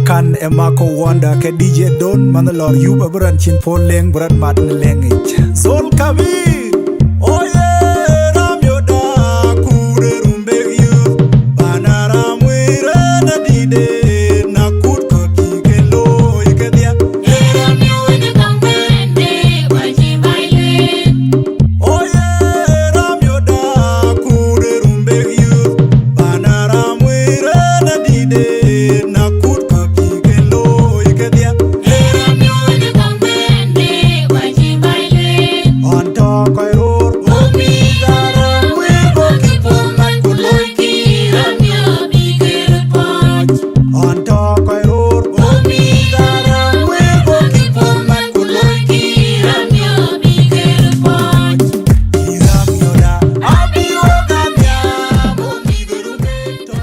kan emako wanda ke DJ Don manalor yuba bran chin pol leng bran mat leng ich sol kabir oye ram yoda kure rumbe yu banara mwire na dide na kut ko kikelo ikedia ram yoda kangwende waji baile oye ram yoda kure rumbe yu banara mwire na dide na kut ko kikelo ikedia ram yoda kangwende waji baile on talk I roar omi dara we go keep on like kuloiki ram yo bigger pot on talk I roar omi dara we go keep on like kuloiki ram yo bigger pot ram yo da abi ogamya omi guru beto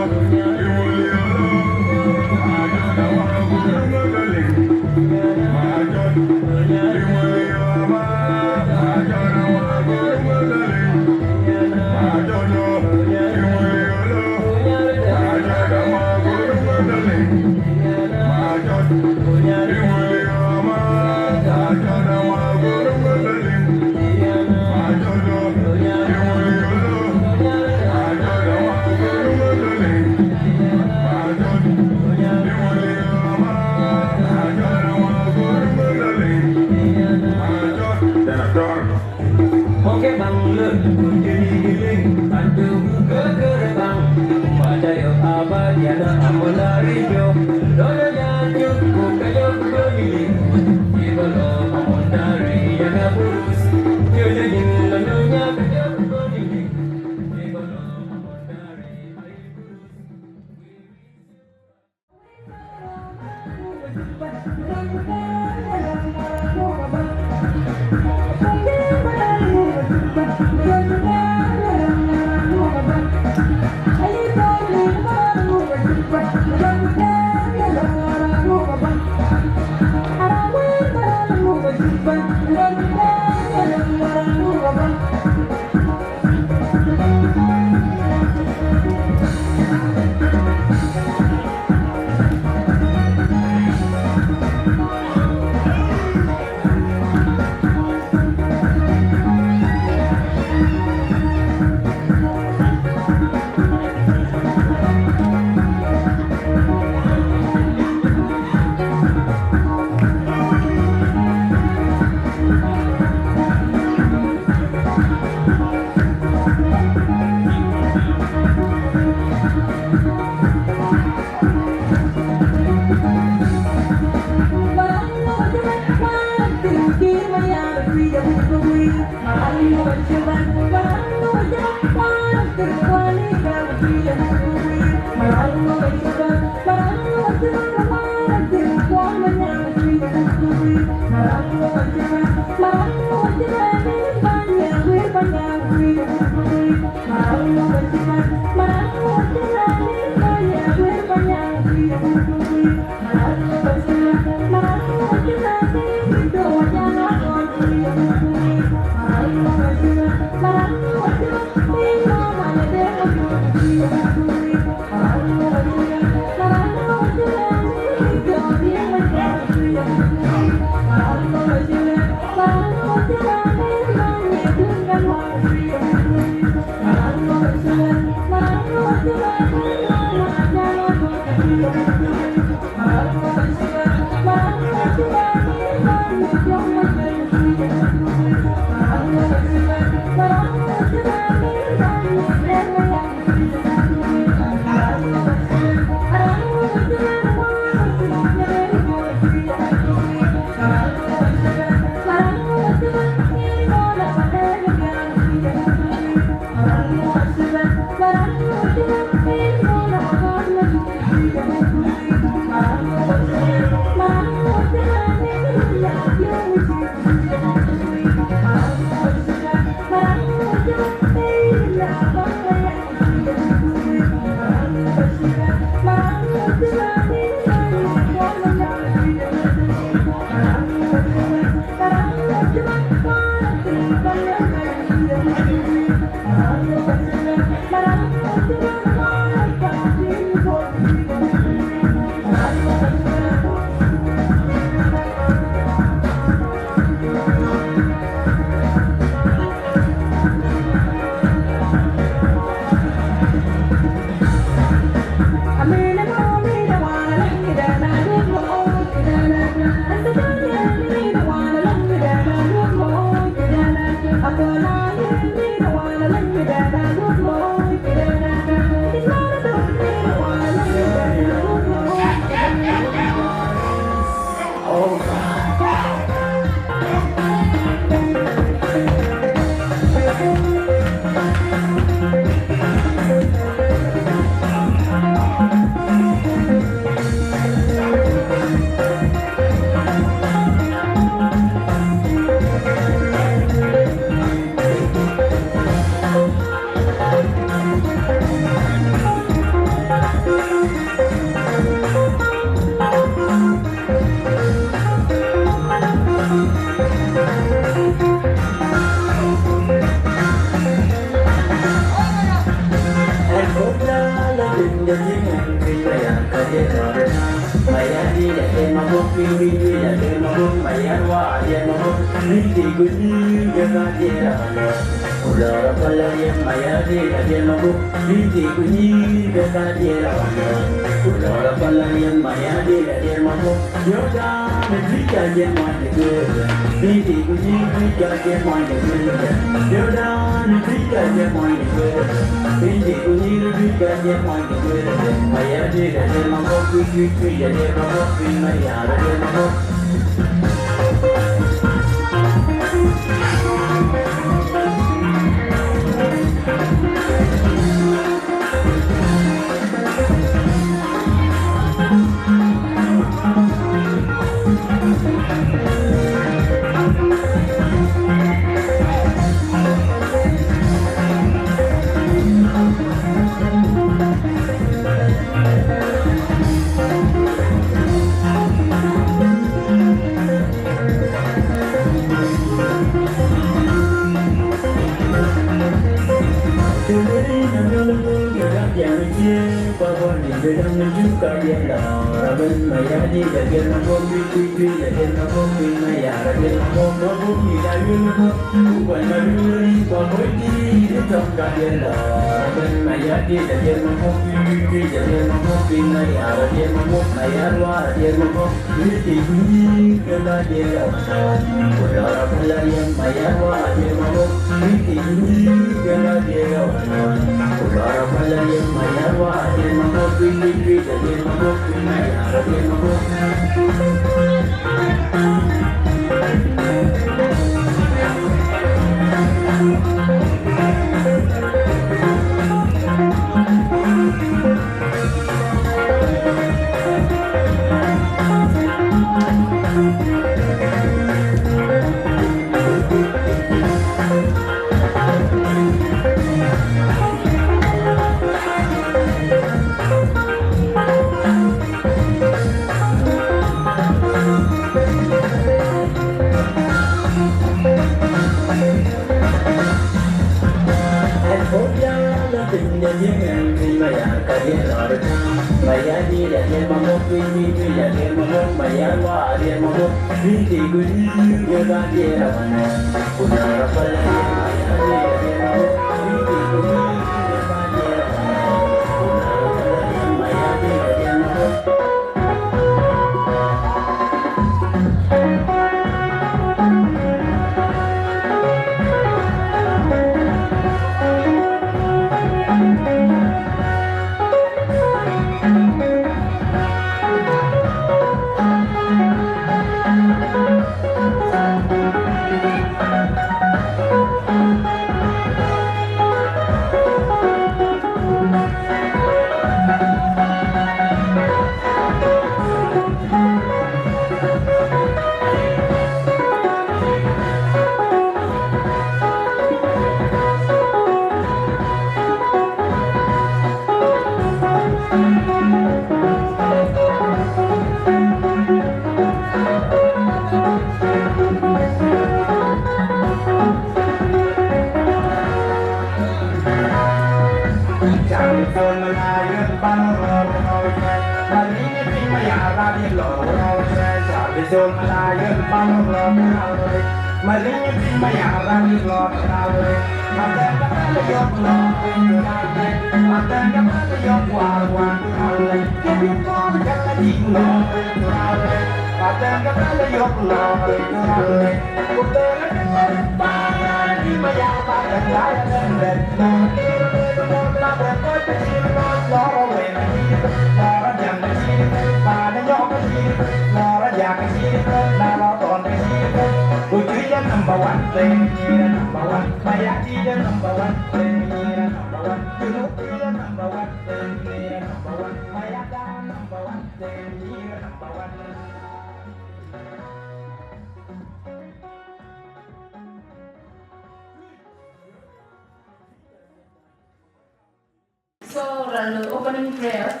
So, the opening prayer,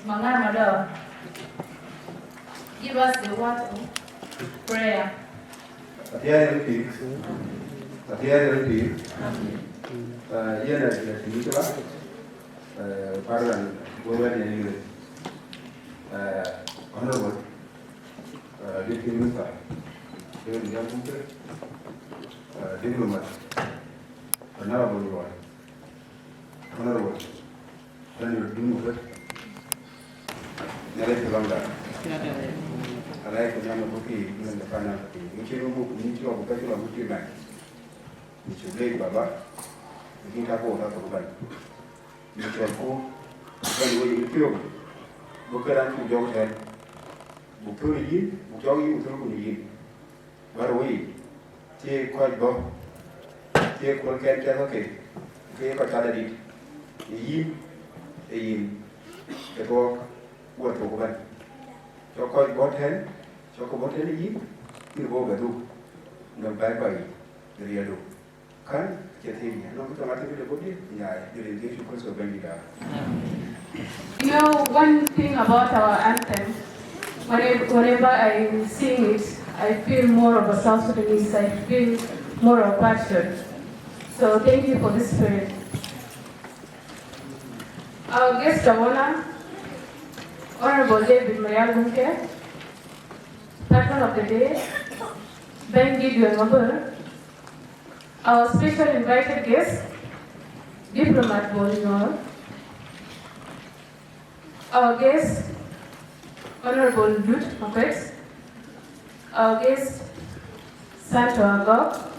Mother, give us the word of prayer. Honorable Deputy Minister, diplomat, honorable Honorable Daniel Dumbuka, Narek Langa, I like the Yama Buki in the final, which you move into a particular Buki bank, which you made Baba, the Dinka Wrestlings, which are cool, when you feel Bukaran to Joe head, Bukuri, Bujogi, Bukuri, where we take quite go, take one can tell okay, take a salad. The dog, what to go. Chokoi bought hen, Choco bought any you go do. No bye bye, the real do. Can get him, no automatically the body, yeah, the engagement because of Bendiga. You know, one thing about our anthem, whenever I sing it, I feel more of a South Sudanese, I feel more of passion. So thank you for this spirit. Our guest of honor, Honorable David Marial, Patron of the Day, BIGBOY Mapior, our special invited guest, Diplomat Bolino, our guest, Honorable Duot Awerjok, our guest, Santo Agok,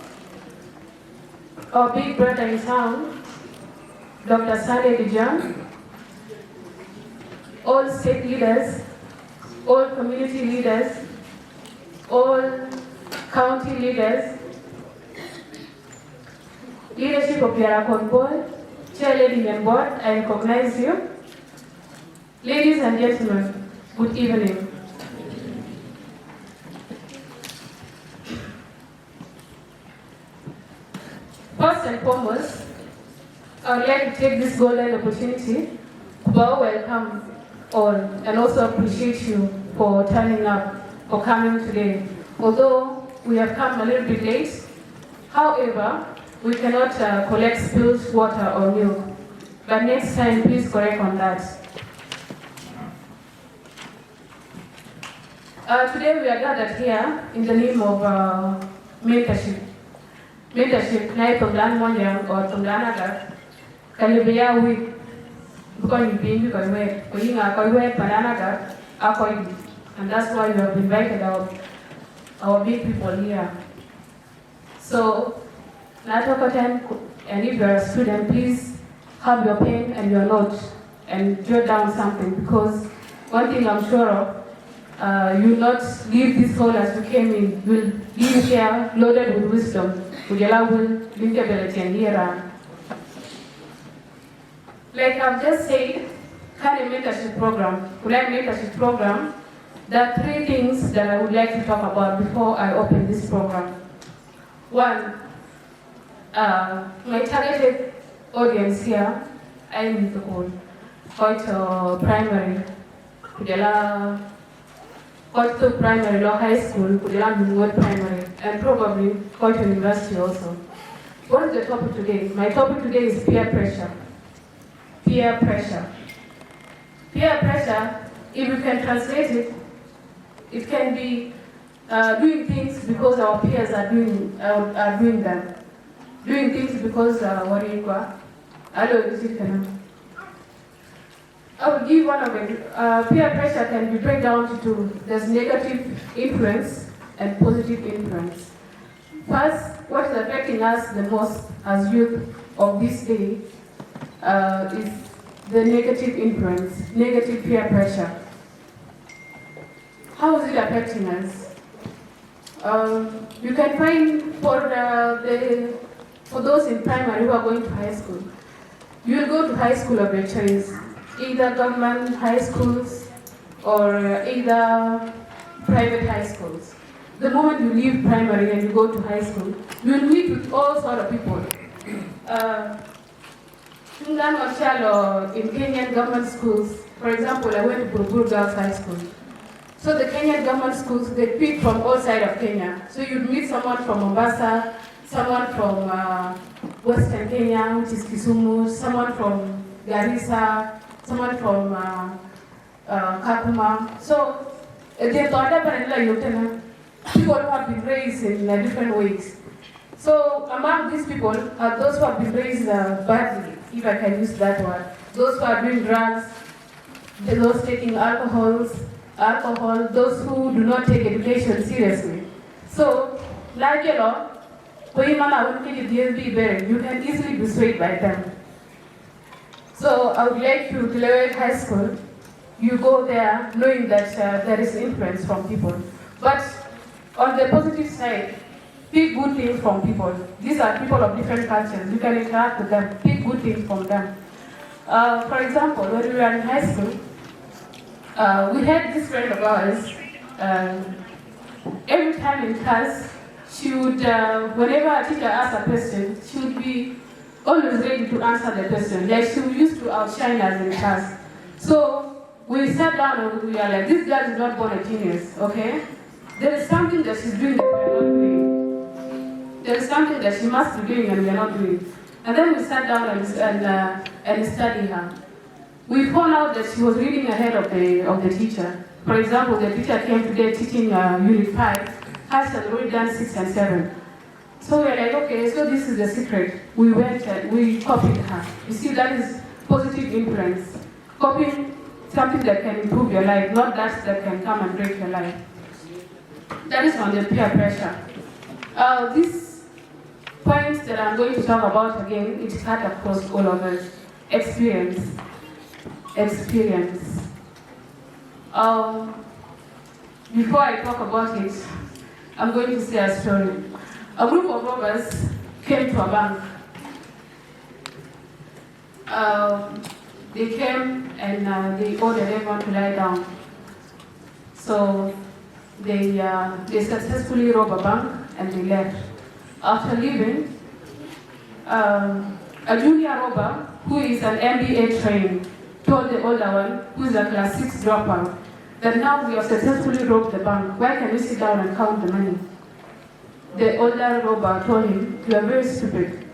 our big brother in town, Dr. Sale Dijan, all state leaders, all community leaders, all county leaders, leadership of Yirol Board, Chair Lady and Board, I recognize you. Ladies and gentlemen, good evening. First and foremost, I would like to take this golden opportunity to welcome all and also appreciate you for turning up, for coming today. Although we have come a little bit late. However, we cannot collect spilled water or milk. But next time, please correct on that. Today we are gathered here in the name of mentorship. Mentorship, na Tonglan Monjang or Tonglan Agak, Kalibia week, because you being because we're going Akoi Pananaga, Akoi Gieu. And that's why we have invited our big people here. So, Atem, and if you're a student, please have your pen and your notes and jot down something, because one thing I'm sure of, you will not leave this hall as you came in. You will leave here loaded with wisdom. Like I've just said, kind of mentorship program, there are three things that I would like to talk about before I open this program. One, my targeted audience here, I need to call quite primary, quite to primary, low high school, primary, and probably quite to university also. What is the topic today? My topic today is peer pressure. Peer pressure. Peer pressure, if you can translate it, it can be doing things because our peers are doing them. Doing things because I will give one of it. Peer pressure can be broken down to two. There's negative influence and positive influence. First, what is affecting us the most as youth of this day is the negative influence, negative peer pressure. How is it affecting us? You can find for those in primary who are going to high school, you will go to high school of your choice, either government high schools or either private high schools. The moment you leave primary and you go to high school, you will meet with all sorts of people. In Kenyan government schools, for example, I went to Kuocgoor Girls High School. So the Kenyan government schools, they pick from all sides of Kenya. So you'd meet someone from Mombasa, someone from Western Kenya, which is Kisumu, someone from Garissa, someone from Kakuma. So people who have been raised in different ways. So among these people are those who have been raised badly, if I can use that word. Those who are doing drugs, those taking alcohol, those who do not take education seriously. So, like you know, you can easily be swayed by them. So I would like you to learn high school. You go there knowing that there is influence from people. But on the positive side, pick good things from people. These are people of different cultures. You can interact with them, pick good things from them. For example, when we were in high school, we had this friend of ours. Every time in class, she would, whenever a teacher asked a question, she would be always ready to answer the question. Like she used to outshine us in class. So we sat down and we were like, this girl is not born a genius, okay? There is something that she's doing that we are not doing. There is something that she must be doing and we are not doing. And then we sat down and studied her. We found out that she was reading ahead of the teacher. For example, the teacher came today teaching Unit 5. Has already done 6 and 7. So we're like, okay, so this is the secret. We went and we copied her. You see, that is positive influence. Copying something that can improve your life, not that can come and break your life. That is on the peer pressure. These points that I'm going to talk about again, it's cut across all of us. Experience. Before I talk about it, I'm going to say a story. A group of robbers came to a bank. They came and they ordered everyone to lie down. So they successfully robbed a bank and they left. After leaving, a junior robber who is an MBA trained told the older one, who is a class 6 dropout, that now we have successfully robbed the bank. Why can we sit down and count the money? the older robber told him, "You are very stupid.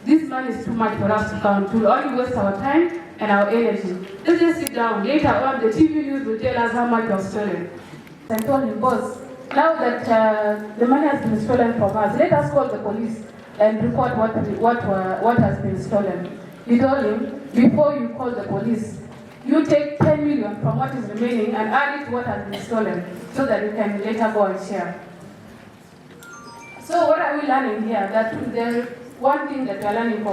This man is too much for us to count. We'll only waste our time and our energy. Let's just sit down. Later on, the TV news will tell us how much was stolen." I told him, "Boss, now that the money has been stolen from us, let us call the police and report what has been stolen." He told him, "Before you call the police, you take 10 million from what is remaining and add it to what has been stolen so that you can later go and share." So what are we learning here? That there's one thing that we are learning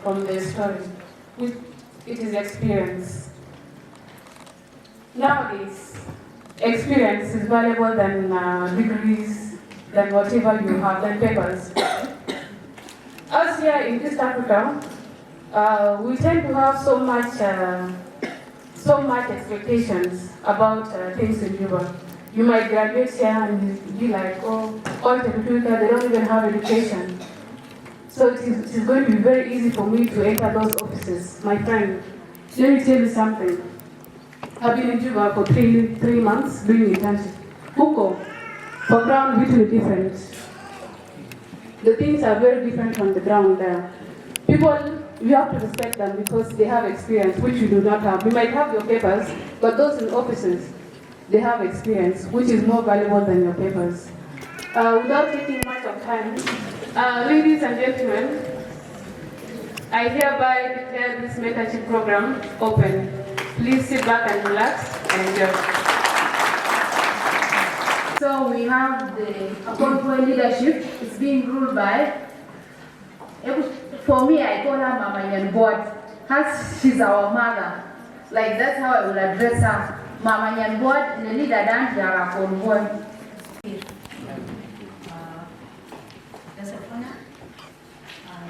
from the story, which it is experience. Nowadays, experience is valuable than degrees, than whatever you have, than papers. Us here in East Africa, we tend to have so much expectations about things in Juba. You might graduate here and be like, "Oh, all the people here, they don't even have education." So it is going to be very easy for me to enter those offices. My friend, let me tell you something. I've been in Juba for three months doing internship. Huko, for ground, little different. The things are very different from the ground there. People, you have to respect them because they have experience, which you do not have. You might have your papers, but those in offices, they have experience, which is more valuable than your papers. Without taking much of time, ladies and gentlemen, I hereby declare this mentorship program open. Please sit back and relax and enjoy. So we have the Akoi leadership. It's being ruled by, for me, I call her Mama Nyanbot. She's our mother. Like, that's how I will address her. Mama Nyanbot, the leader dance, Akoi.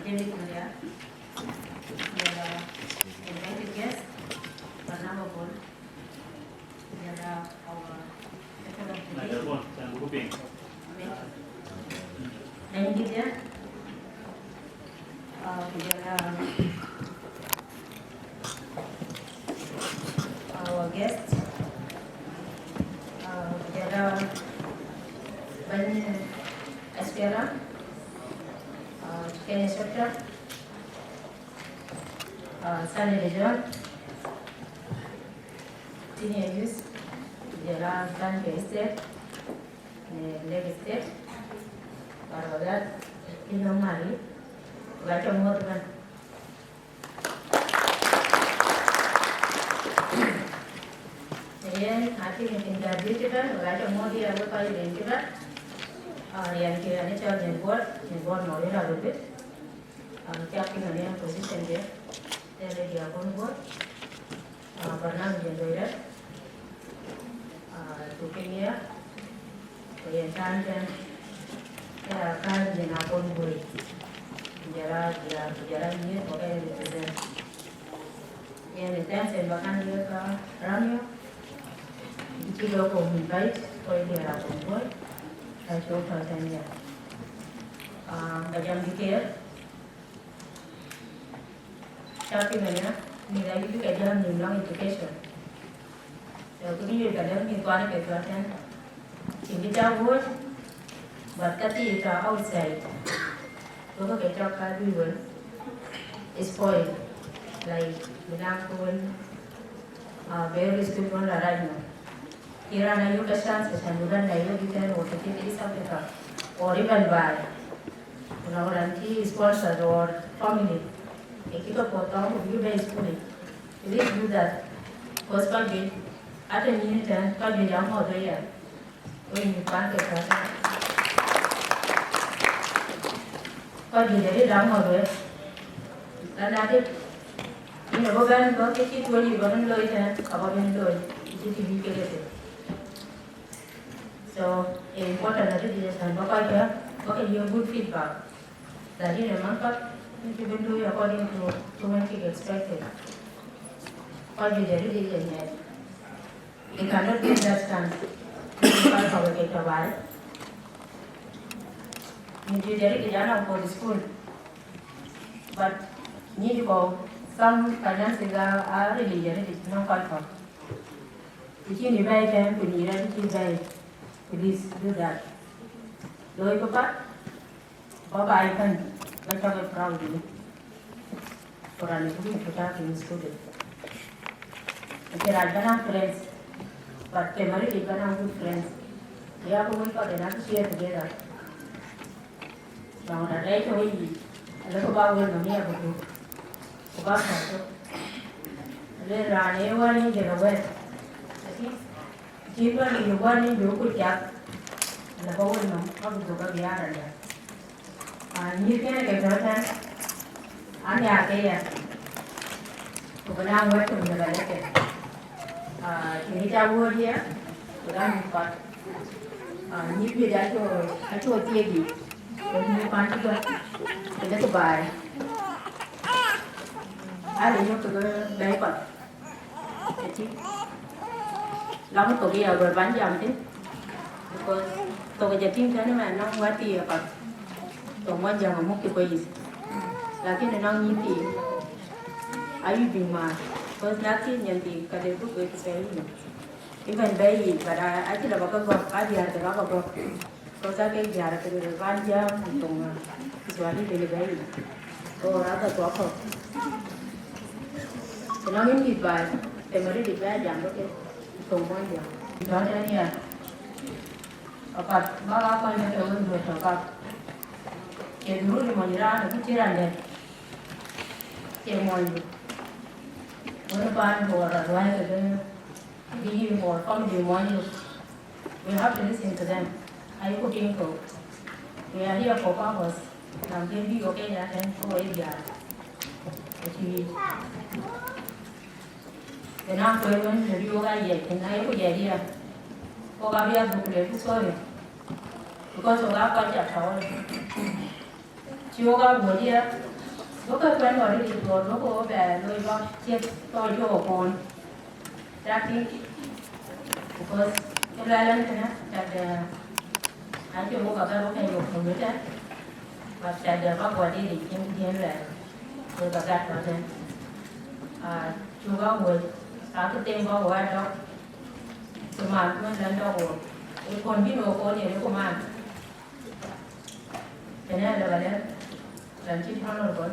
David Maria, invited guest, Barnaba Bol, our our guest, Ben Espera, Kenny Sopra, Sunny Lejon, Senior Youth, Dinka Estate, Leg Estate, Barodat, Inomari, Gato Morgan. Again, I think in the digital, Gato Modi, I look at it in Dinka. Yang kira ni cara membuat model ada bit, tapi ni yang position dia, dia pun buat, pernah menjadi tukangnya, yang tangan, kan dia pun buat, jalan ni, pakai dia, yang itu saya bahkan dia ke RUMYU, itu dia pun invite, kalau dia pun buat. I showed her 10 years. Bajang dikir, tapi mana ni lagi tu kerja menjulang education. So kini juga ada ni tuan kerja kan, ini jauh, berkati itu outside. Tu kerja kat Wieu, spoil, like bilang pun, very stupid lah right now. Kira na yung chance kesanduran na yung kita no kita di South Africa or even by orang sponsor or family kita potong you guys put it please do that because pagi ada ni kan pagi jam mau tu ya ini pan kita pagi jadi jam mau tu dan ada ini bukan kita tu ni bukan loy kan apa ni loy itu TV kita. So, important that it is and okay, you good feedback. That is a manfaat you can do according to what you expected. What you did it is yet. You cannot get that stand. You can't forget a while. You did it for the school. But need to go. Some finances are really no confirm. You can buy them when you ready to buy. Please do that. Lôi có bắt có bài thân cái cho cái proud đi for an important in student there are gonna friends but primarily gonna good friends they are going to the share together now the right way a little about when we have to about so le ra ne wa ni je ro chỉ có điều quan đến điều của chặt là có quên không được có gì ăn rồi như thế này cái đó thế anh nhà kia cũng đang quét cùng người này kìa thì cha vua đi á cũng đang còn như bây giờ cho chia gì cũng như quan chức thì nó có bài ai lấy cho cái đấy còn chứ lắm tụi kia rồi bán dòng chứ tụi giờ tin thế mà nó quá tiền còn tụi mua dòng mà mua cái quầy là cái này nó như thì ai bình mà có giá trị nhận thì cái đấy cũng cái gì cái phần đây và đã ai chỉ là bao cái gọt ai giờ thì nó bao gọt có giá cái giờ thì rồi bán dòng tụi xóa đi cái đấy rồi nó có không thì nó những gì vậy thì mới đi về giảm được cái tùng bao nhiêu đó thế này apa bawa apa yang terlalu berharga jadi dulu di Marial itu ciran deh cemoy orang pan orang luar itu di luar kami di Marial we have to listen to them ayo cooking to we are here for purpose nanti di oke ya kan for dia jadi kenapa kalian jadi orang ya kenapa aku jadi ya cô gái bây giờ để phút soi because cô gái quan trọng cháu chị cô gái buổi đi lúc cái quen rồi đi rồi lúc cô về nuôi con chết tôi cho con ra đi because cái lai lên thế nào chặt anh chị cô gặp cái lúc này được không biết đấy và chặt được có buổi đi để kiếm tiền về rồi gặp gạt vào thế chú gái buổi sáng cái tên có buổi đó mà nó lên đâu rồi còn biết đồ có gì nó cũng ăn thế này là vậy làm chi phá nó rồi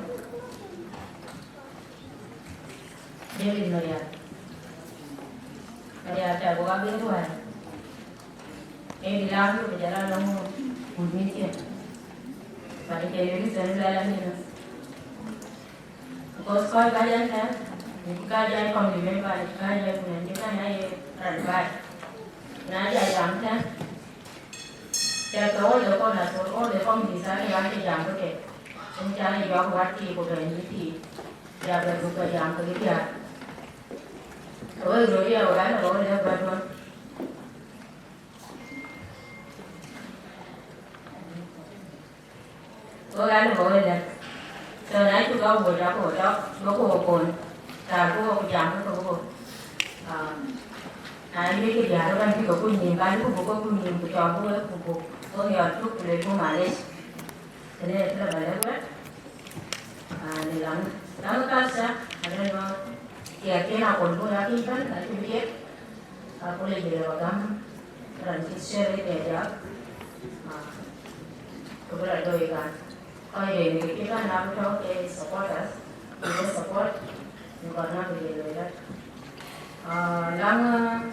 đây là người à chả có biết thôi em đi làm rồi bây giờ là nó buồn như thế và cái gì sẽ làm như thế có coi cái gì thế cái gì không thì mấy bài cái gì cũng như cái này rảnh bài nãy giờ giảm thế, giờ tối giờ con là tối để con thì sáng ngày thì giảm có thể, chúng ta này gió quát thì của đời như thì giờ về cũng phải giảm cái gì à, tối rồi giờ cái là tối để quát luôn, tối cái là tối này, giờ nãy chúng ta buổi đó nó có cồn, ta có giảm nó có cồn, ini kerja orang juga punya, kan itu buku punya, buku oh ya tu boleh pun malas, jadi itu lah bayar buat, ni lang kasa, ada memang kiatin aku pun lagi kan, nanti dia aku lagi dia bagam, rancis share dia, kebetulan doi kan, kalau ini kita nak tahu ke supporters, kita support, bukan nak dia doi kan. Lang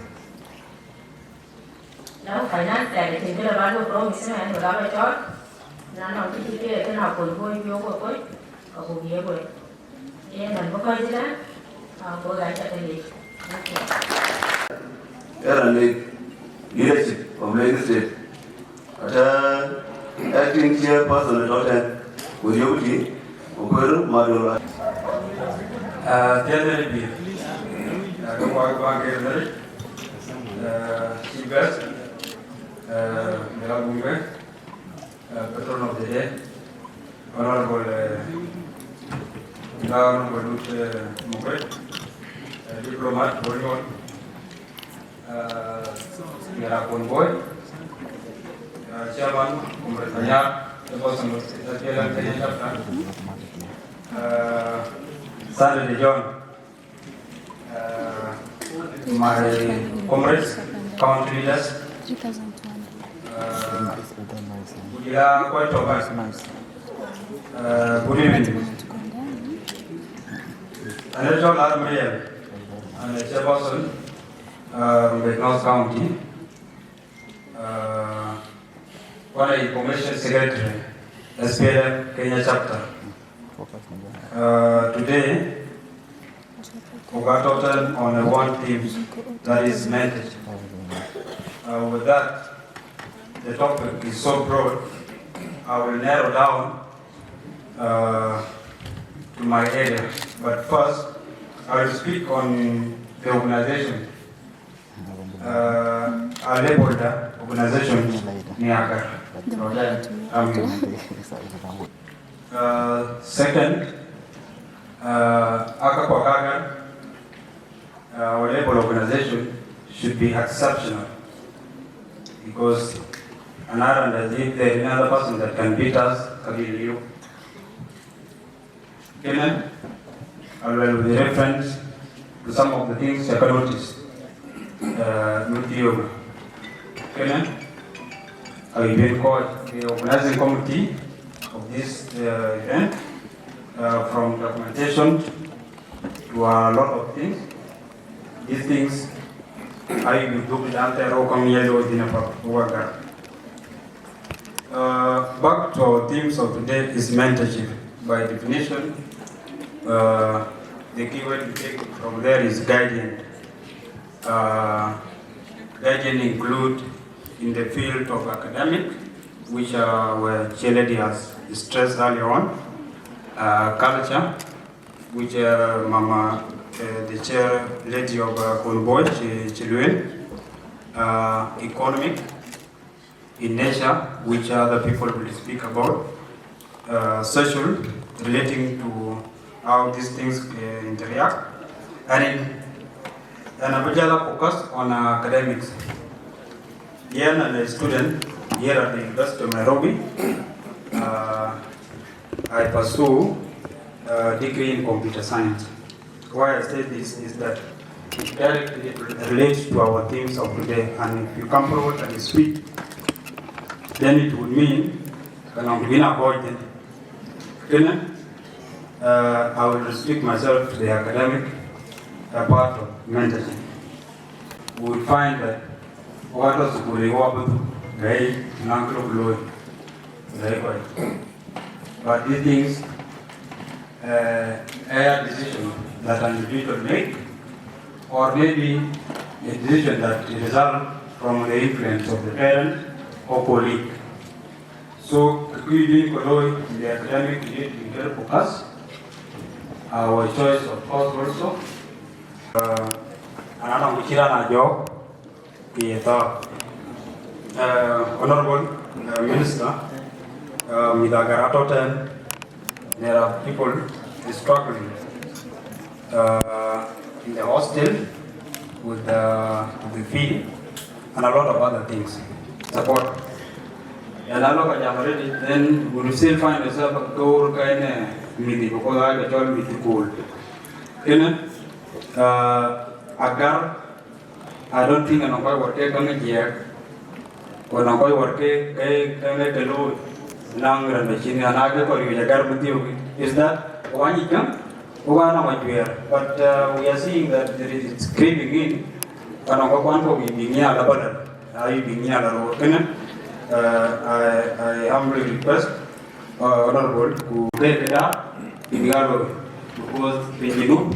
phải nát để thì là bán được rồi sẽ là đó là chót nó cái kia cái nào còn vui vô của tôi có cùng nghĩa rồi em mình có coi gì đó cô gái cho cái gì cái là này leadership of Lagos State ada acting chairperson of the Wieu Kuocgoor Mapior Tiada lebih Kongor Community Sibas Melabume Patron of the Day Honorable Ngawan Badut Mukret Diplomat Bolon Merah Konvoy Chairman Pemerintahnya Dachuek Songs Dergel Sunday John my comrades, country leaders, Buga quite alright. Good evening. I'm Marial. I'm a chairperson from the North County. One of the Commission Secretary, SPLM Kenya chapter. Today, we got total on one theme that is mentorship. With that, the topic is so broad, I will narrow down to my area. But first, I will speak on the organization. I labeled the organization Agaar. Second, Agaar, our label organization should be exceptional, because another person that can beat us can be you. With reference to some of the things I can notice with you. I've been called the organizing committee of this event, from documentation to a lot of things. These things I will do the entire community. Back to our themes of today is mentorship. By definition, the keyword we take from there is guardian. Guardian include in the field of academic, which were Cheledi has stressed earlier on, culture, which Mama, the chair lady of Konboy, economic, in nature, which other people will speak about, social, relating to how these things interact, and a particular focus on academics. Here, I'm a student here at the University of Nairobi. I pursue a degree in computer science. Why I say this is that it directly relates to our themes of today, and if you come forward and speak, then it would mean I will restrict myself to the academic part of mentorship. We will find that what was but these things are a decision that an individual make, or maybe a decision that results from the influence of the parent or colleague. So, we do the academic to focus. Our choice, of course, also. Another Ajak, the Honorable Minister, with Agar, there are people struggling in the hostel with the fee and a lot of other things. Support. And then we will still find yourself a door kind of meeting because I got all with the gold. Agar, I don't think I'm going to work on here. When I'm going to work, I load long run machine and I go for Agar with you. Is that one you come? But we are seeing that there is creeping in. When I'm going to be near the border, I be near the road. I humbly request Honorable to take it up in the other because we do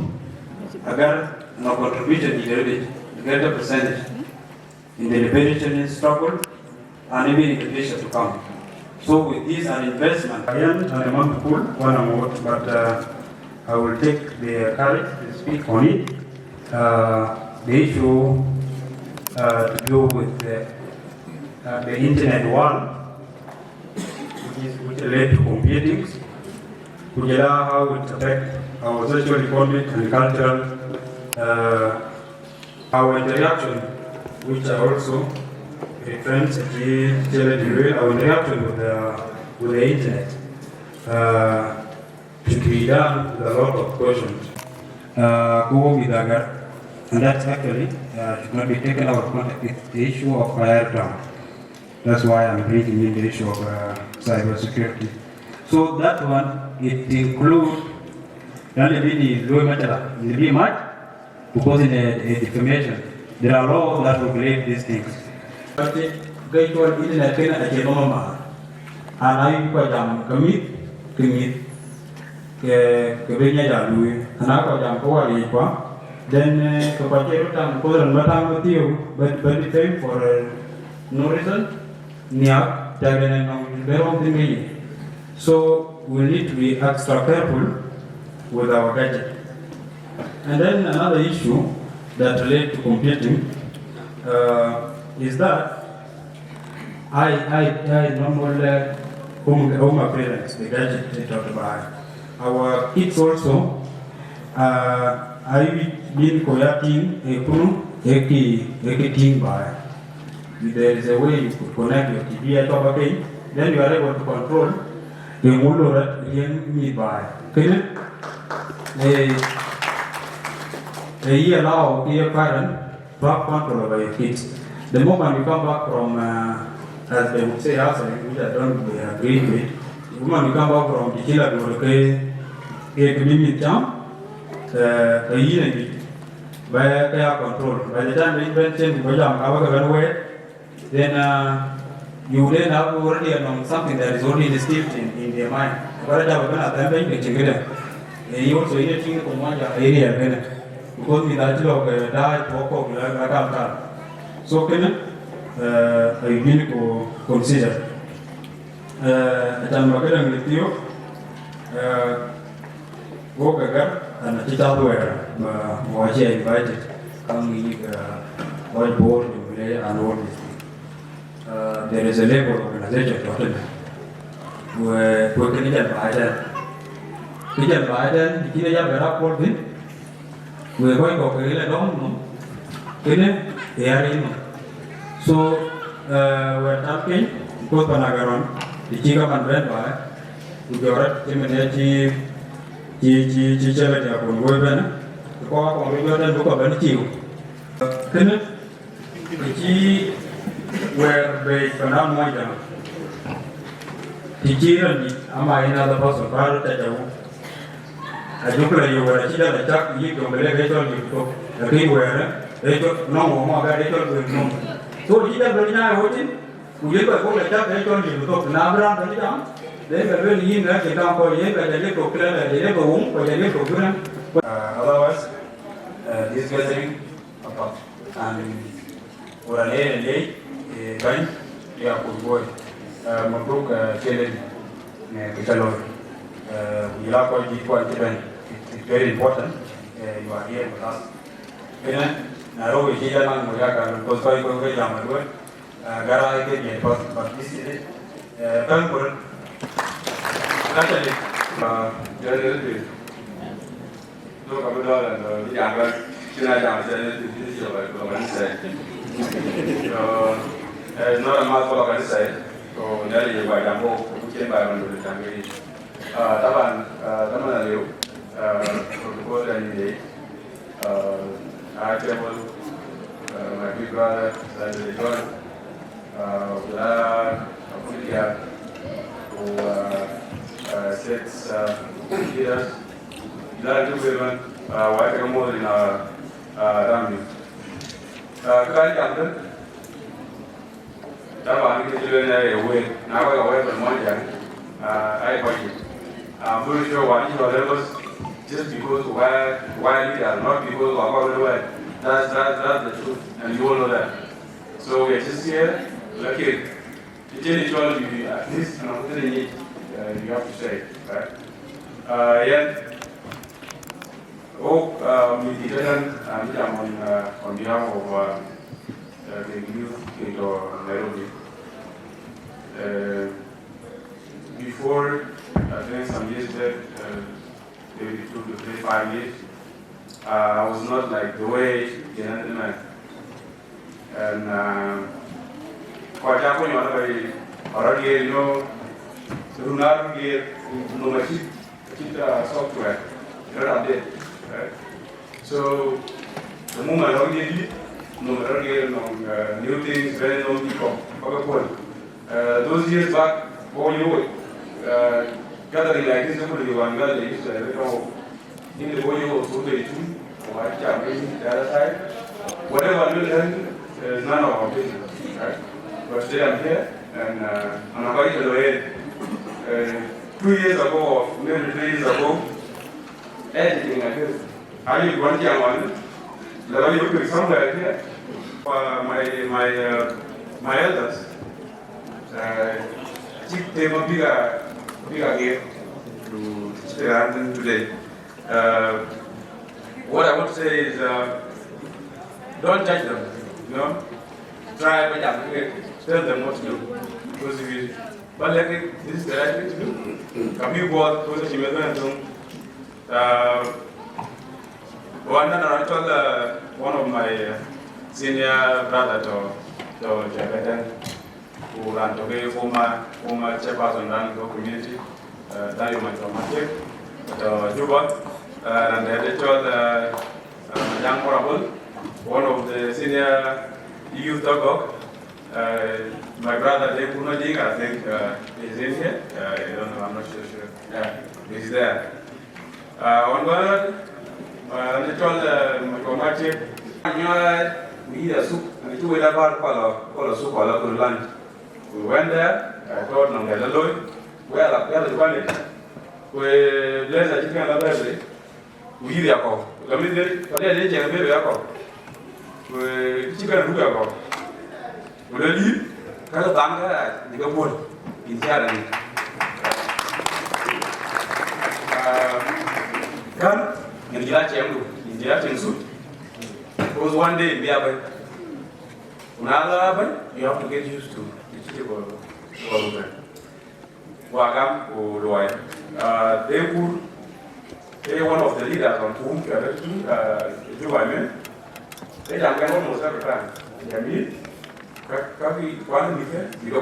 Agar no contribution is a greater percentage in the liberation struggle and even in the future to come. So with this an investment, I am to pull one more, but I will take the courage to speak on it. The issue to do with the internet world, which relate to computing, how it affects our social, economic, and cultural, our interaction, which are also reference our interaction with the internet, should be done with a lot of caution. Go with Agar, and that's actually should not be taken out of context with the issue of fire ground. That's why I'm bringing in the issue of cyber security. So that one, it includes because in a defamation, there are laws that regulate these things. Internet and I jam commit kebenya jalu and I jam kawali kwa then kapacheru tam kodran batang matio but defame for no reason niak tagana no berom tingi. So we need to be extra careful with our gadget. And then another issue that relates to computing is that I normally home appearance, the gadget they talked about. Our kids also, I been collecting a punu, a team by. There is a way you could connect your TV at top again, then you are able to control the motor me by. Okay? They allow the parent to have control over your kids. The moment you come back from, as they would say, which I don't agree with, the moment you come back from the killer, you will a community town, a year by their control. By the time the invention goes away, then you then have already known something that is already distinct in their mind. What I have done, you also anything from one area because we that log died walk of like so can I begin to consider Atem with you work Agaar and a child where was invited coming whiteboard and all this. There is a labor organization where we can get by that. We can buy then, we can have a report. We are going to get a long one. So, we are talking, both Panagaron, the Chica and Red by, we got immediately Chicha upon Woven, the Cock on River and Book of Bentiu. The Chi were based on Moja. The Chi and Ama another person, Private. Adhiok you were a child that Ajak you to the king where they took no more they told you. So he got very nice watching. We get a whole attack, they told you to talk Nabra, the town. They were really in that town for you, but they never clear, they never won't, but they never couldn't. Otherwise, this gathering apart and for an day, a time, you are good boy. Makuach challenge, Kichalor. We are quite important. It's very important. You are here with us. Nairobi here and Moyaka, because I go away on my word. Gara gave me a person, but this is it. Kongor. Actually, Dergel. Look at the Ajak. This is it's not a matter of I say. So, nearly by Jambo, who came by on the Jamaican. Taban, Liu, for the day. I travel, my big brother, John, Agutyar, who sets leaders, large women, white more in RUMYU. Taban, away, now away from Monjan, I got it. I'm very sure what you are levels just because why they are not because of our way. That's the truth, and you all know that. So we are just here, lucky. The change all you at least another need you have to say, right? Yet, we didn't on behalf of the youth in Nairobi. Before, I think some years back, maybe 2 to 3, 5 years, I was not like the way you know, and quite often you already know, so now we get software, not update, right? So the moment I get new things, very new people, Those years back, when you gathering like this, they used to have in the way of Sudan, or the other side. Whatever we learn is none of our business. Right? But today I'm here, and I'm going to the 2 years ago, or maybe 3 years ago, editing like this. I did one young one. The you could somewhere here. My elders, keep them a bigger game to speak today. What I want to say is, don't judge them. You know, try to tell them what to do. Because if you, but like this is the right thing to do. Come you go out, go to the one of my senior brother to Japan, who ran to former chairperson of the community, to Juba, and the young honorable, one of the senior youth dog. My brother, I think, is in here. I don't know, I'm not sure. Yeah, he's there. On one, the Chol, Makuach, we eat a soup, and the two way call a soup or lunch. We went there, I told them, where the one we bless the chicken and the we eat a cow. We didn't get a baby alcohol. We chicken and alcohol. We don't eat, kind of tanga, the good in here. Come and get in the suit. Because one day in the oven, you have to get used to the chicken or Wagam or Loy. They one of the leaders on whom Jubamen. They don't almost every time. They meet, one weekend, you go.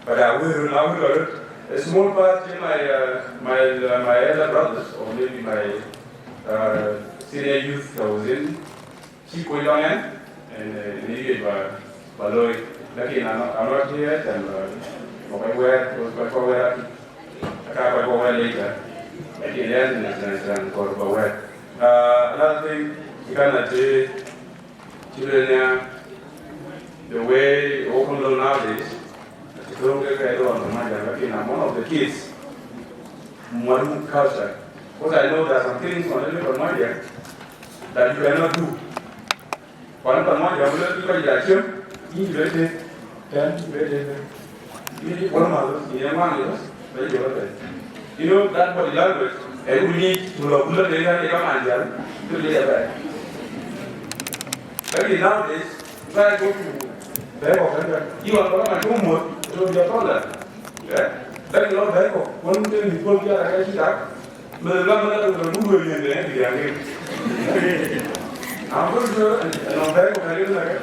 But I will now a small part in my elder brothers, or maybe my senior youth I was in, Chico Young, and he Baloy. Lucky I'm not here, and I can't go later. At the end, and go away. Another thing, you cannot say, children, the way open door nowadays, don't get carried on the mind. I'm one of the kids, modern culture. Because I know there are some things on the little mind that you cannot do. One of the mind, you will not do action, you know that body language, and we need to look at the command to lay back. But nowadays, if I go to Bangkok, you are going to move to your father. Then you know Bangkok, one thing you put your Ajak, but the government will move in the end. I'm going to and on Bangkok, I didn't like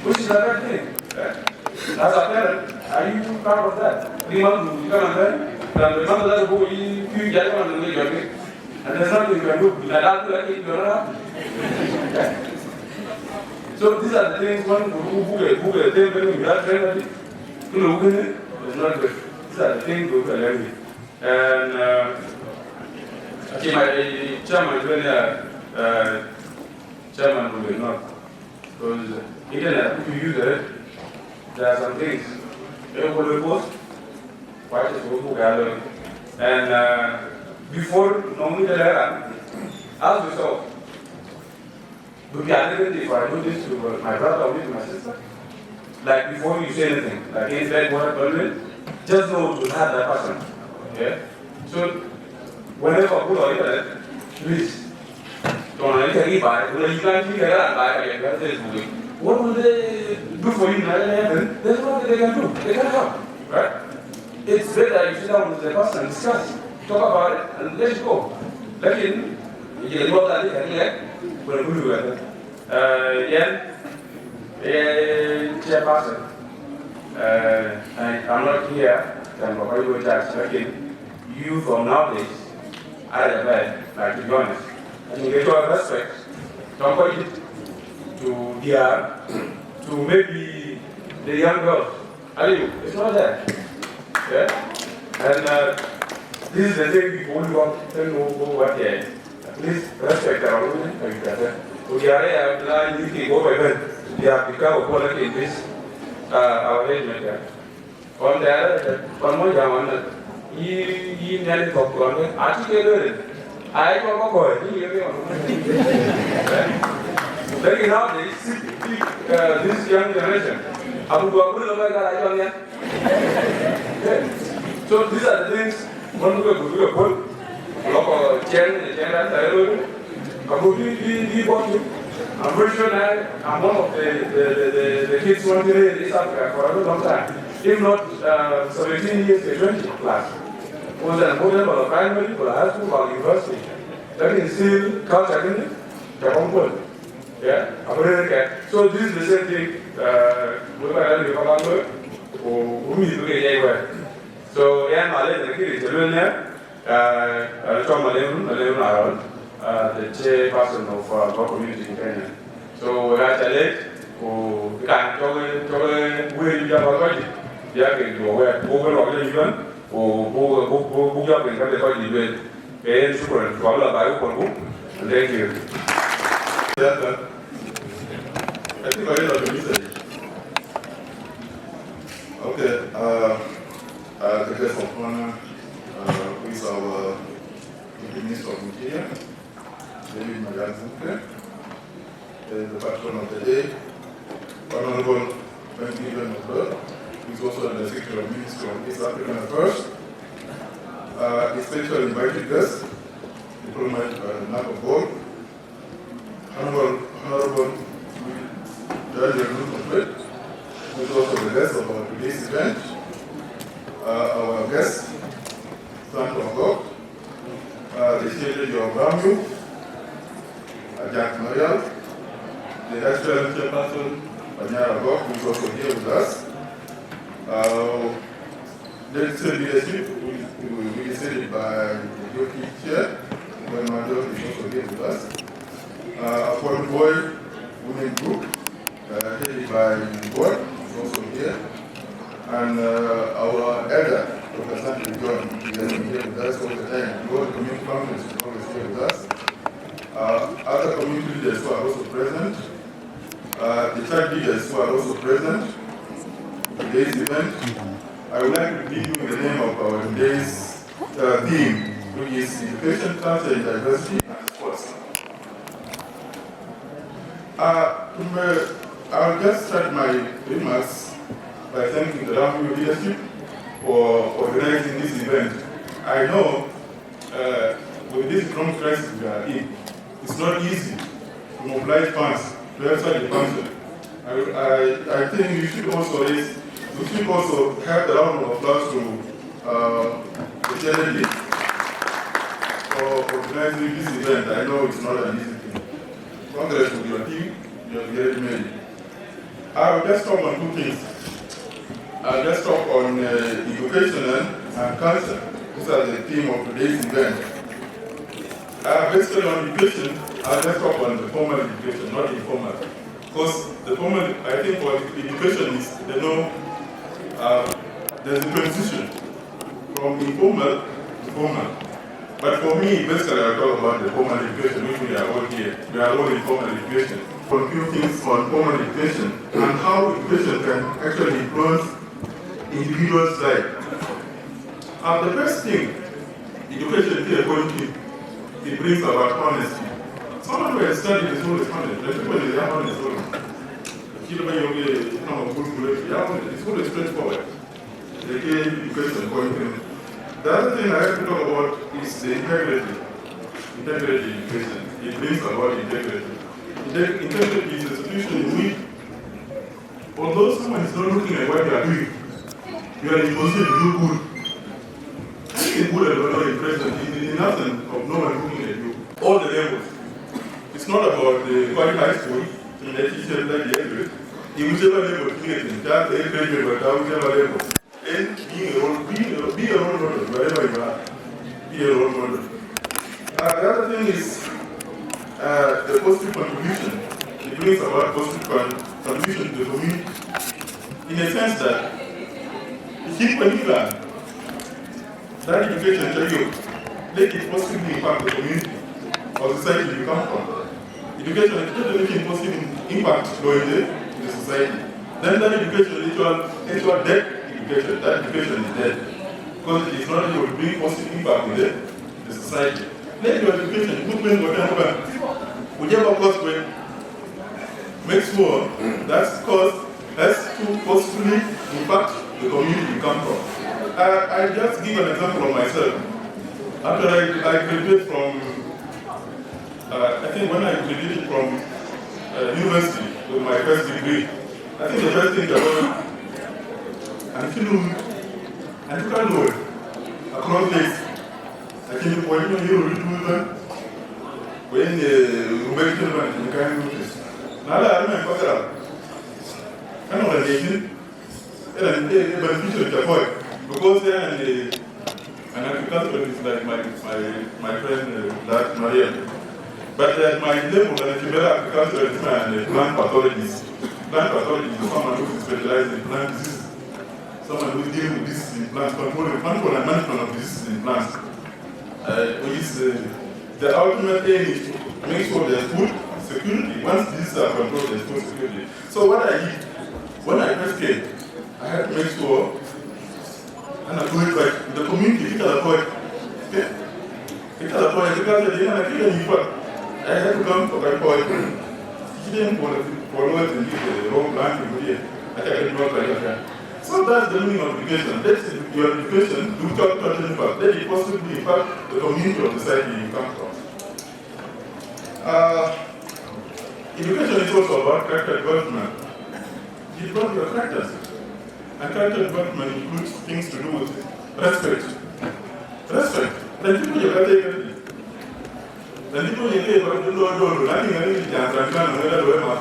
which is a bad thing. As a parent, are you proud of that? 3 months, you come and then, the mother who you get on the way, and there's nothing you can do. So these are the things one who get them when you have friends, you look at it, it's not good. These are the things we can learn. And actually, my chairman, when chairman will not, because internet, if you use it, there are some things. Everybody will post, watch it, go gather. And before normally the letter, as we saw, we gathered if I do this to my brother or to my sister. Like before you say anything, like in bed, water, just know to have that person. Okay? So whenever I put on internet, please don't take buy. When you can't figure out buy Facebook. What will they do for you? That's what they can do. They can help. Right? It's better you sit down with the person, discuss, talk about it, and let it go. Let him, you get what I did, but we do it. Chairperson, I'm not here, I'm going to youth of nowadays, I don't know, like to be honest. I think they show respect, don't put it to DR, to maybe the young girls. Aliyu, it's not there. Yeah? And this is the thing we only want to know what they are. Please respect our women and better. We are have become a quality in this our arrangement. On the other, one more young he nearly got one. Articulate. I don't Then now they see this young generation. So these are the things one look good. I'm very sure that I'm one of the kids who want to live in East Africa for a very long time. If not 17 years to 20 plus. Was an important for the primary, for the high school, for the university. That instilled culture in it. Yeah, so this is the same thing. So yeah, the chairperson of Kuocgoor Community in Kenya. So actually, we can talk with thank you. I think I heard the message. Okay, the guest of honor is our Minister of Interior, Marial, the patron of the day, Honorable Benjamin Mapior, who is also the Secretary of Ministry of East African Affairs, a special invited guest, Diplomat Akol, Honorable Dergel, who is also the guest of our today's event, our guest, Gumtoong, the Secretary of RUMYU, Ajak Marial, the excellent chairperson, Agor, who is also here with us. The leadership will be decided by the Duot Chair, when Marial is also here with us. Akoi Gieu Women Group, headed by BIGBOY, is also here. And our elder, Dr. John, he has been here with us all the time. Duot Community Dances is always here with us. Other community leaders who are also present. The church leaders who are also present in today's event. I would like to give you the name of our today's theme, which is Education, Culture, and Diversity and Sports. I'll just start my remarks by thanking the RUMYU leadership for organizing this event. I know with this economic crisis we are in, it's not easy to mobilize funds to have such a function. I think we should also have the round of applause to the chairman for organizing this event. I know it's not an easy thing. Congrats with your team, you have very many. I'll just talk on two things. I'll just talk on education and culture. These are the theme of today's event. Basically on education, I'll just talk on the formal education, not informal. Because the formal, I think for education is, there's a transition from informal to formal. But for me, basically I talk about the formal education, which we are all here. We are all in formal education. For a few things on formal education and how education can actually influence individuals' life. The first thing education is going to, it brings about honesty. Someone who has studied is always honest. Everybody is honest. It's always straightforward. The other thing I have to talk about is the integrity. Integrity education. It brings about integrity. Integrity is a situation in which, although someone is not looking at what you are doing, you are in position to do good. Anything good and not impression is nothing of no one looking at you. All the levels. It's not about the quality high school, in the teacher like the graduate. In whichever level you get in, just the graduate, but whichever level. And be a role model, wherever you are. Be a role model. The other thing is the positive contribution. It brings about positive contribution to the community. In that education tell you, let it positively impact the community or society you come from. Education making positive impact in the society. Then that education is actual dead education. That education is dead. Because it is not able to bring positive impact in the society. Let your education put whichever course when make sure that course has to positively impact the community you come from. I just give an example of myself. After I graduated from, I think when I graduated from university with my first degree, I think the first thing I learned, and took a load across this. I think the point when you when the American man in the kind of this. Now I remember I know that they did, and they beneficial to avoid because they are an agriculturalist like my friend that Marial. But at my level, I'm a agriculturalist and a plant pathologist. Plant pathologist is someone who is specialized in plant diseases. Someone who is dealing with diseases in plants, control and management of diseases in plants. The ultimate aim is to make sure there's food security. Once diseases are controlled, there's food security. So what I did, when I first came, I had to make sure, and I do it like the community, Akoi. Okay? Akoi, I had to come for Akoi. He didn't follow it and give the wrong plan to do it. I can't work like that. So that's the meaning of education. That's your education, do talk to impact. Let it possibly impact the community of the society you come from. Education is also about character development. It develops your characters. And character development includes things to do with respect. Respect. Then people you can take it. Then people you take it, but you don't know. Nothing I need to answer. I'm going to do my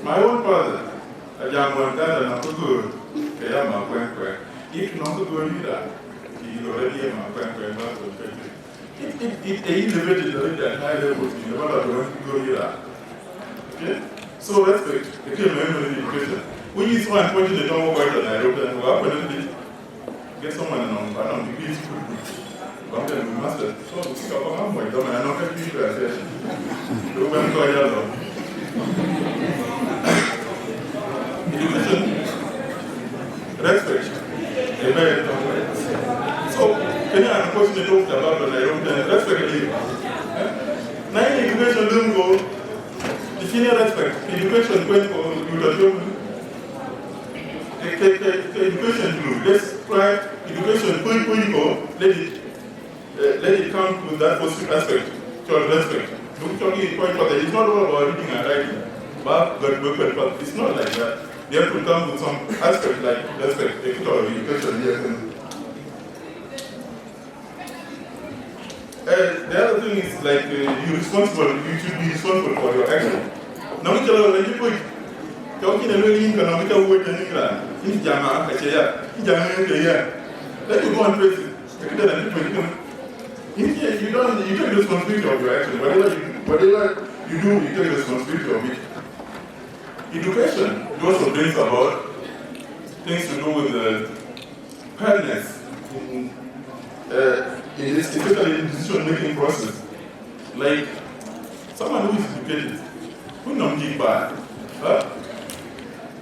my own father, a young one, that and Kuocgoor, if not to go either, he already had my it elevated the high level, you know what I'm going to go either. Okay? So respect, the memory education. When you find pointing the normal white and I wrote and go up and get someone on the beach. But then we must have so we see how I'm going to and I'm not going to be there. Education, respect, so, can you ask a question talked about the respect? Now, education don't go, the senior respect, education going for education group. Let's try education going for, let it come with that positive aspect, Chol respect. Talking is quite important. It's not all about reading and writing, but it's not like that. You have to come with some aspect like respect, education. The other thing is like you should be responsible for your action. Now we tell you talking a little in economical work and in Jama, let you go and face it. You take responsibility of your action. Whatever you do, you take responsibility of it. Education also brings about things to do with fairness especially in decision-making process. Like someone who is educated, who not give bad.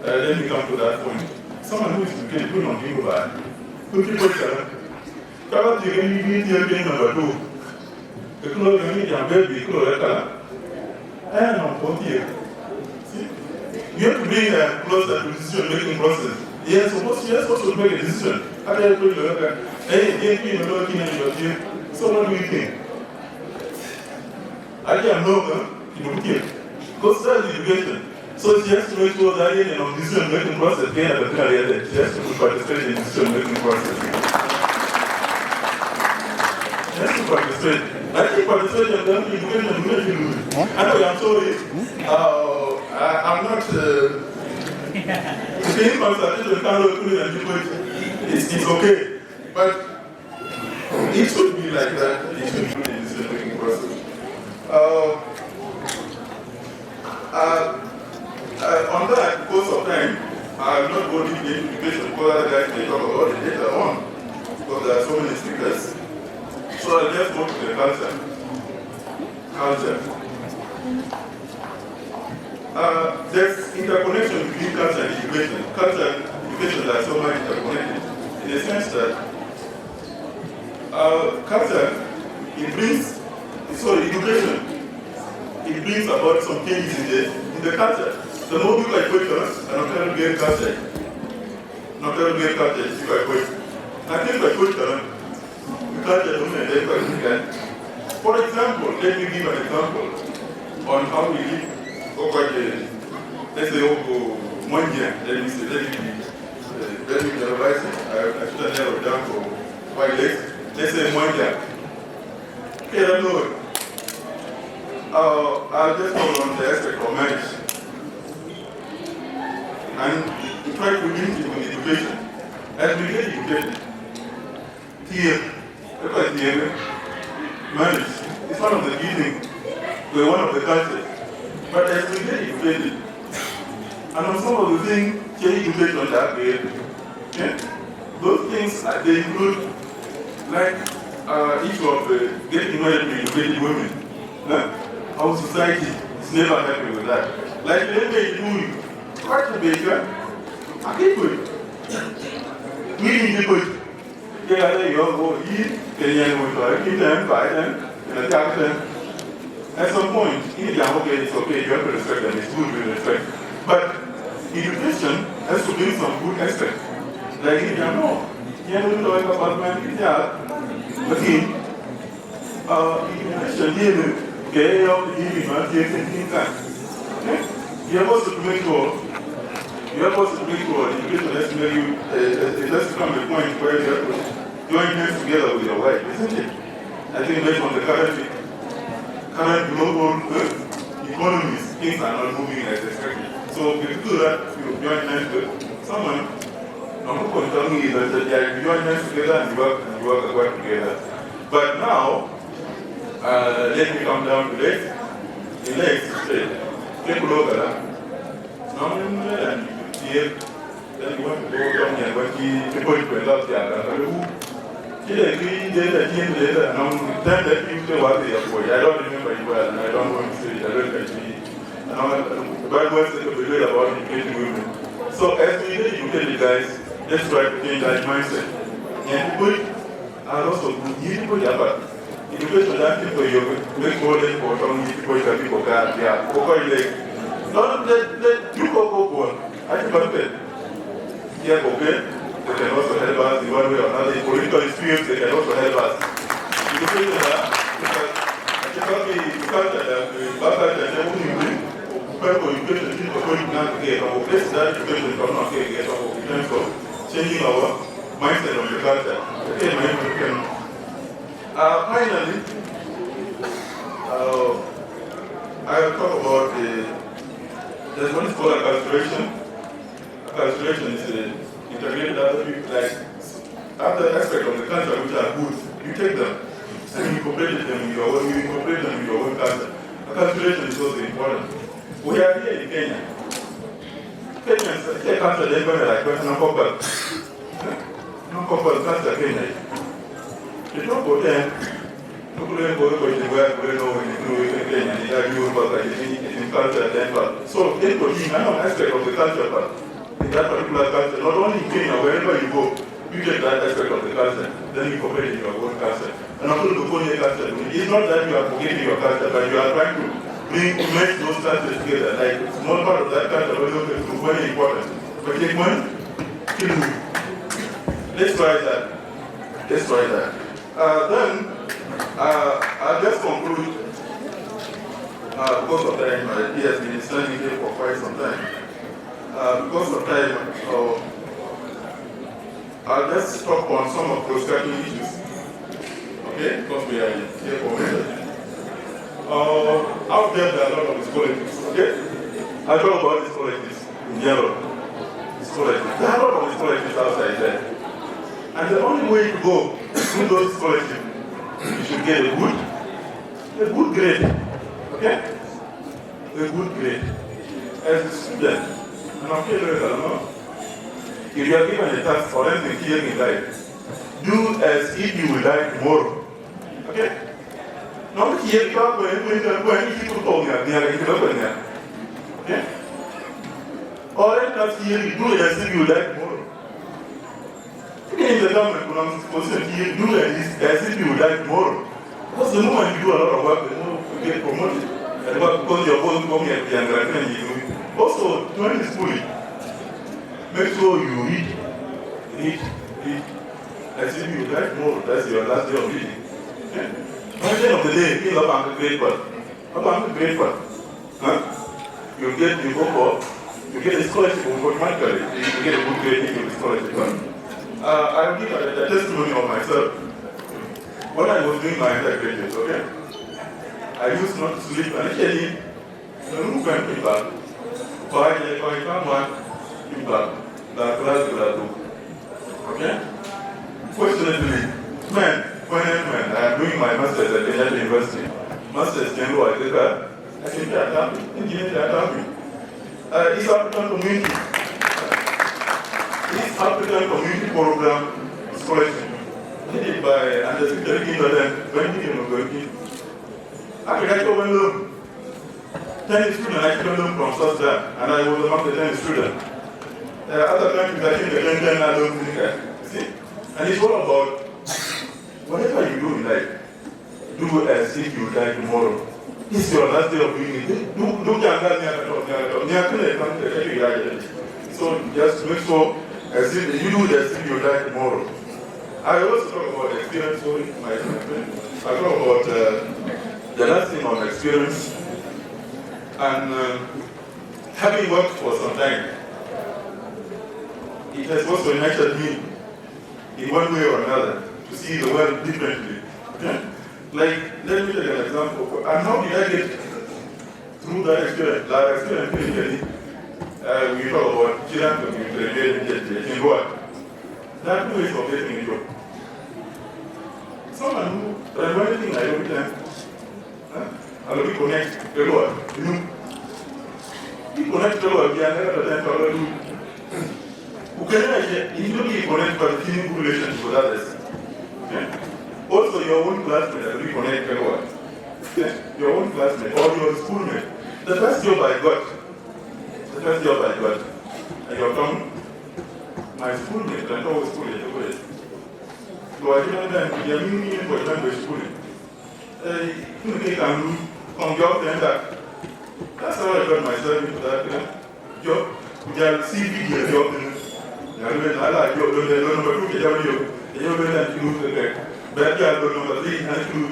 Let me come to that point. Someone who is educated, who not give bad. Who people tell you need number 2. The clothes you need your baby, clothes, and on 40 years. You have to bring closer to the decision-making process. You're supposed to make a decision. After you put your hey, so what do you think? I can't know them, because that's education. So she has to make sure that in the decision-making process, she has to participate in the decision-making process. She has to participate. I think participation in education is very good. Anyway, I'm sorry. I'm not saying it's okay. But it should be like that. It should be in the decision-making process. On that, because of time, I I'll not go deeply into education because other guys may talk about it later on, because there are so many speakers. So I'll just go to the culture. There's interconnection between culture and education. Culture and education are so much interconnected in the sense that culture, education, it brings about some changes in the culture. The more people are questions, and I'm trying to get culture. I think by question, culture doesn't for example, let me give an example on how we live. Let's say, Monja, let me generalize it. I should have narrowed down for 5 days. Let's say Monja. Okay, I know it. I'll just go on the aspect of marriage. And try to link it with education. As we get educated, marriage is one of the giving, we're one of the cultures. But as we get educated, and on some of the things, education that way, those things they include like issue of getting married to educated women. Our society is never happy with that. Like they may do quite a bit, I get good. We need to put at some point, it's okay, you have to respect them, it's good to respect. But education has to bring some good aspect. Like if you know, you don't know about my but education here, you're supposed to make sure education has to make you, it has to come to a point where you have to join hands together with your wife, isn't it? I think based on the current global economies, things are not moving as expected. So if you do that, you join hands with someone, I'm not going to tell you that you join hands together and you work together. But now, let me come down to this. The next stage, take a look at that. Now, then you want to go down and what you put to love the other. I don't remember it well, and I don't want to say it. I don't actually. The Bible says a bit about educating women. So as we educate the guys, let's try to change that mindset. And people are also good. People are education that people you make more than for some people that people can. Yeah, don't let you go. I think about it. Yeah, okay. They can also help us in one way or another. In political experience, they can also help us. Education that changing our mindset on the culture. Finally, I'll talk about there's one called acculturation. Acculturation is integrated other aspects of the culture which are good. You take them and you incorporate them in your own culture. Acculturation is also important. We are here in Kenya. Kenyans, their culture, they're going to like non-corporate culture Kenya. It's not for them. So, any aspect of the culture, but in that particular culture, not only in Kenya, wherever you go, you get that aspect of the culture, then you incorporate in your own culture. And also the Konya culture, it's not that you are forgetting your culture, but you are trying to make those cultures together. Like a small part of that culture, but it's very important. But take one, let's try that. Then, I'll just conclude, because of time, he has been standing here for quite some time. Because of time, I'll just talk on some of those cracking issues. Okay? Because we are here for mentorship. Out there, there are a lot of these politics. Okay? I'll talk about these politics in general. There are a lot of these politics outside there. And the only way to go through those politics, you should get a good grade. Okay? A good grade. As a student. And I'm here, If you are given a task for anything here in life, do as if you will die tomorrow. Okay? Not here, you are going to go there. Okay? Or not here, you do as if you will die tomorrow. In the government position here, do as if you will die tomorrow. Because the moment you do a lot of work, the more you get promoted. And because you're going to come here and graduate. Also, during the schooling, make sure you read as if you die tomorrow. That's your last day of reading. Okay? At the end of the day, you have a great one. You get a scholarship automatically. You get a good grade in your scholarship. I'll give a testimony of myself. When I was doing my undergraduate, okay, I used not to sleep initially. The room went me back. But I found one back. The class will do. Okay? Fortunately, when I am doing my master's at the University, Master's General Agaar, I think that engineering at East African Community. East African Community Program Scholarship. Headed by Undersecretary Dinka Entertainments. Agriculture learned 10 students actually learned from South Sudan, and I was among the 10 students. Other countries, I think they learned Dinka. See? And it's all about whatever you do in life, do as if you die tomorrow. It's your last day of doing it. So just make sure as if you do it as if you die tomorrow. I also talk about experience, my friend. I talk about the last thing on experience and having worked for some time. It has also nurtured me in one way or another to see the world differently. Okay? Like, let me take an example. And how did I get through that experience? That experience, we talk about Chiran community in what? That way of getting a job. Someone who does anything I don't think, I will connect the Lord. You connect the Lord, you are never the time who can usually connect by the team relationship with others. Okay? Also, your own classmate, I will connect the Lord. Okay? Your own classmate or your schoolmate. The first job I got, and you're come. My schoolmate, I know school is the way. So I didn't know you're meaning for language schooling. You can come job and that. That's how I got myself into that job. You have CV job. I like your number 2, you don't do the better number 3, and you do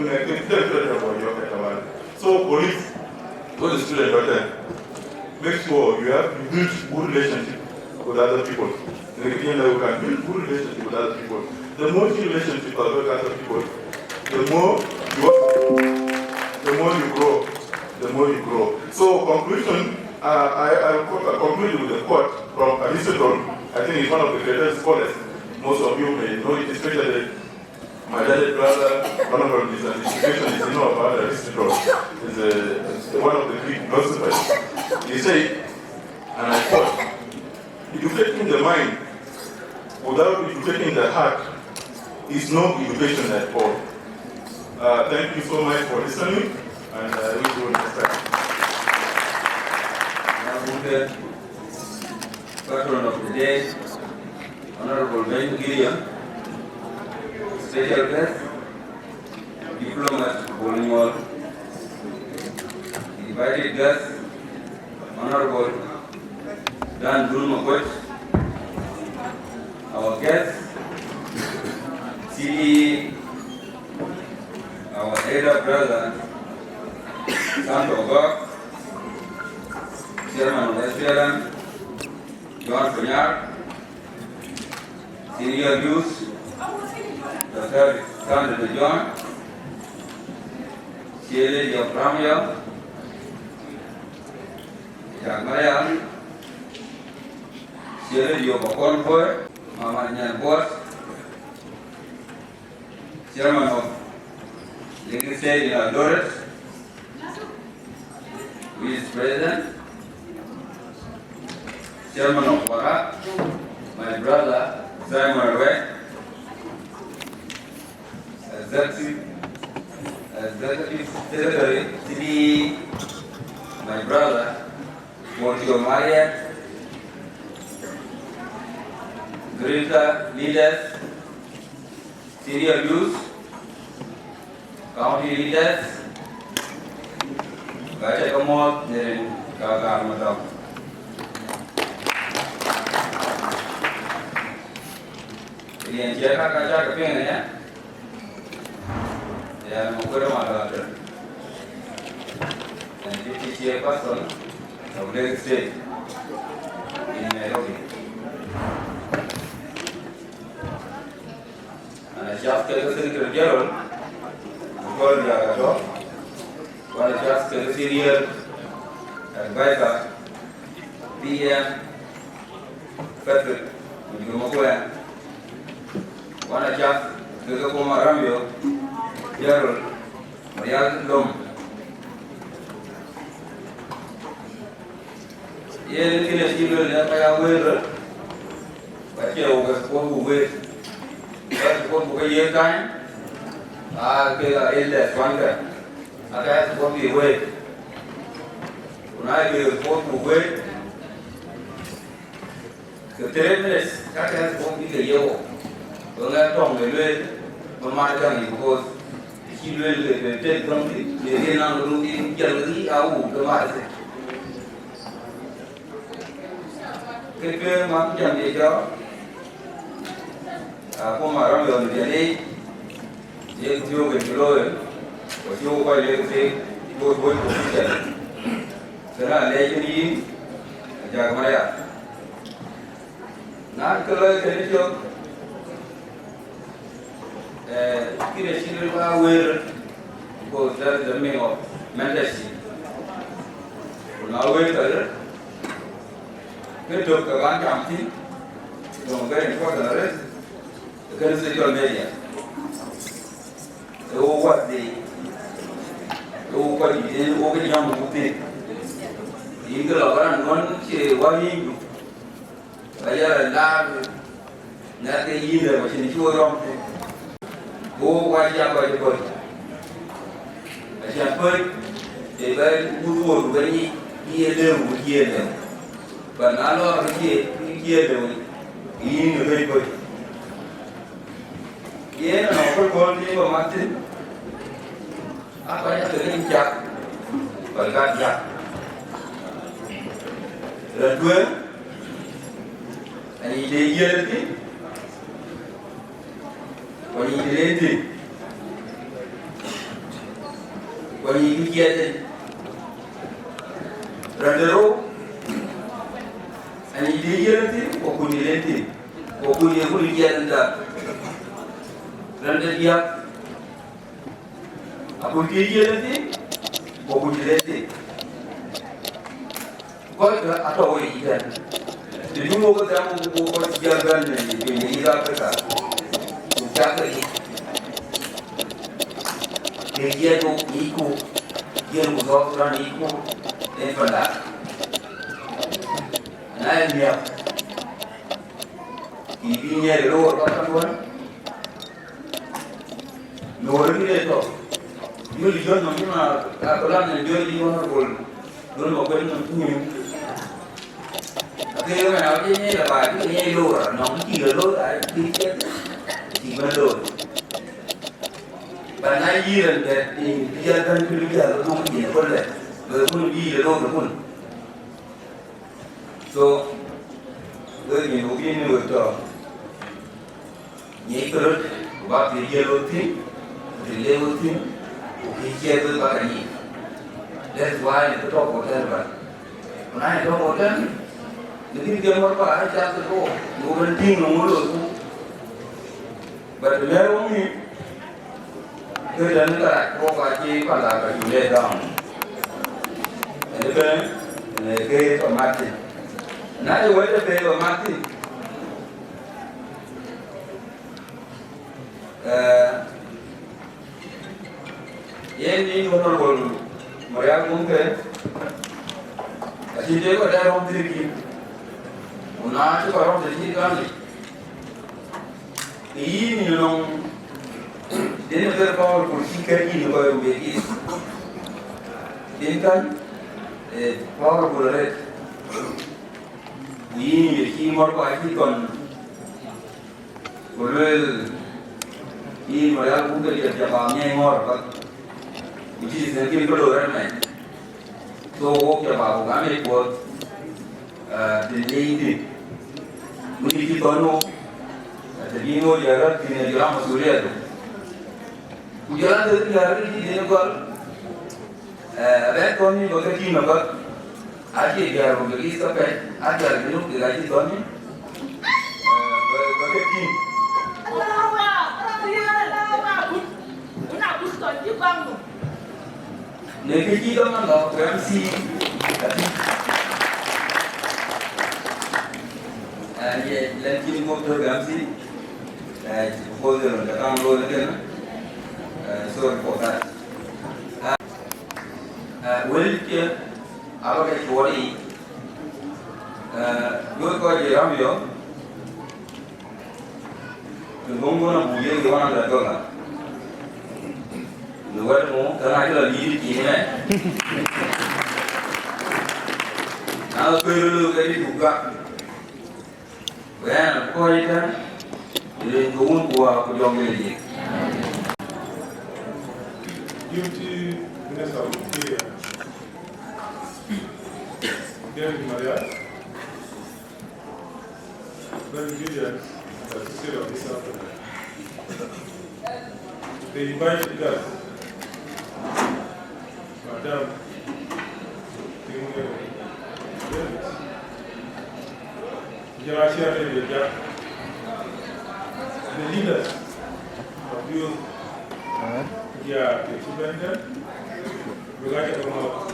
so police, go to student, make sure you have to build good relationship with other people. You can build good relationship with other people. The more you relationship with other people, the more you grow. So conclusion, I'll conclude with a quote from Aristotle. I think he's one of the greatest scholars. Most of you may know it, especially my dad's brother, one of his education is about Aristotle. He's one of the Greek philosophers. He said, and I quote, educating the mind without educating the heart is no education at all. Thank you so much for listening, and I wish you next time. Patron of the day, Honorable Wieu special guest, diplomat Bolingol, invited guest, Honorable Makuach, our guest, CE, our elder brother, Santo Agok, Chairman of SPLM, John Punyar, senior youth, the third candidate John, Chile of RUMYU, Marial, Chile of Akol, Mawan, Chairman of Dinka State in Aduldul, Vice President, Chairman of Wara, my brother. guerrilla leaders, senior youth, county leaders, Gacha Kamot, then Agaar Matam. Ini Ajak Ajak kepingin ya, ya mungkin malah ada. Dan di sini person, boleh stay ini Nairobi. Anak siap kerja Yirol, Akol Gieu, anak siap kerja senior, advisor, PM, Patrick, juga Makuach. Anak siap kerja RUMYU, Yirol, Marial Dom. Ia kini sihir ni apa Wieu, baca orang Wieu, orang bukan Wieu kan, kita elders bangga, ada orang Wieu, orang Wieu, keterangan kakak orang Wieu, orang tong Wieu, memakan itu, sihir Wieu, terus dia nak rutin jalan awal kemana? Cái món chân gì cho cô mà rong đường thì đi chỉ chưa về rồi và chưa quay lên thì tôi của cái thế là lấy cho đi giờ mà đây nó cứ lấy thế chưa cái này xin qua Wieu cô ra dẫn mình học mentorship nó Wieu tới cái được các bạn cảm thấy rồi cái này có thể là cái social media ô quạt gì đến ô cái nhóm một tí những cái lò cái nó chỉ quá nhiều bây giờ là là cái gì rồi mà chỉ chua rong ô quay ra quay bơi ở bơi thì cái mua của cái gì đều một kia này và nó lo cái kia đều ý người đây coi, cái nó có con đi vào mắt tin, apa yang terlihat, berkat dan dua, ini dia nanti, ini dia nanti, ini kia nanti, dan terus ani dia nanti, okuni nanti, okuni yang boleh dia nanti dia, aku dia nanti, okuni nanti, kau atau orang ikan, jadi mau ketemu kau siapkan ni ira mereka, siapa ni, dia tu ikut, dia bukan orang ikut, ini pada. Nah dia, ibunya luar kata tuan, luar ni tu, dia lihat mana, kalau ni dia lihat mana bol mau kau ni punya, tapi kalau nak ni lepas ni luar, nak kiri luar, kiri luar, banai jiran dia kan kerja tu dia boleh, berpun dia luar berpun. So, tôi nhìn một cái người trò nhảy cơ và thì yellow thing, thì level thing, thì kia tôi bảo là gì? That's why tôi talk about that but when I talk about that, những cái mà bảo là chắc tôi có một cái thing nó muốn được không? But the level này, tôi đã nói là có cái gì phải là cái chủ đề đó, cái automatic. Nãy tôi đã về vào Martin, ini honorable Marial mungkin, asyik juga ada orang diri, mana tu orang diri kan? Ini orang, dia nak berpower kursi kerja ni baru begini, dia kan, power boleh. Ini mor ko ai kon Well, in Marial Buga Da Angau, which is the Dinka. So, walk about Gami was the lady. We don't know the Dino Yara in the Ramasuria. We are the Dinka. That only was a king about Ajak, the list of it. Ajak, you know, the light is on him. But a king. Neki kita mana MC, ya, lagi motor MC, proposal datang lo lagi na, so important. Well, kia, apa kerja kuari, Duot Awerjok RUMYU, Kongor Songs gimana datang lah. Luar mu, karena itu lagi di sini kan. Kalau perlu jadi buka, kan, kau itu, jadi kau buat aku jom lagi. Duty Minister of Interior, David Marial, very vigilant as the state of East Africa. They invited us, Madam Dinka Entertainments, the leaders of Wieu, yeah, the superintendent, Buga Da Angau.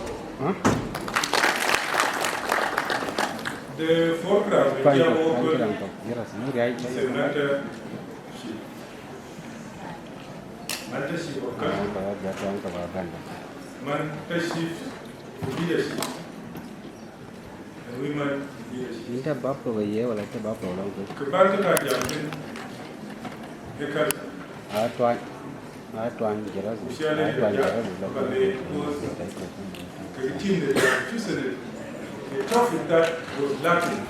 The foreground, the mentorship of culture, mentorship leadership, and women leadership. Dinka bapo Wieu wala te bapo long ko. Kebantu kajian the culture. Atuan jelas. Usually the team that they chosen the topic that was lacking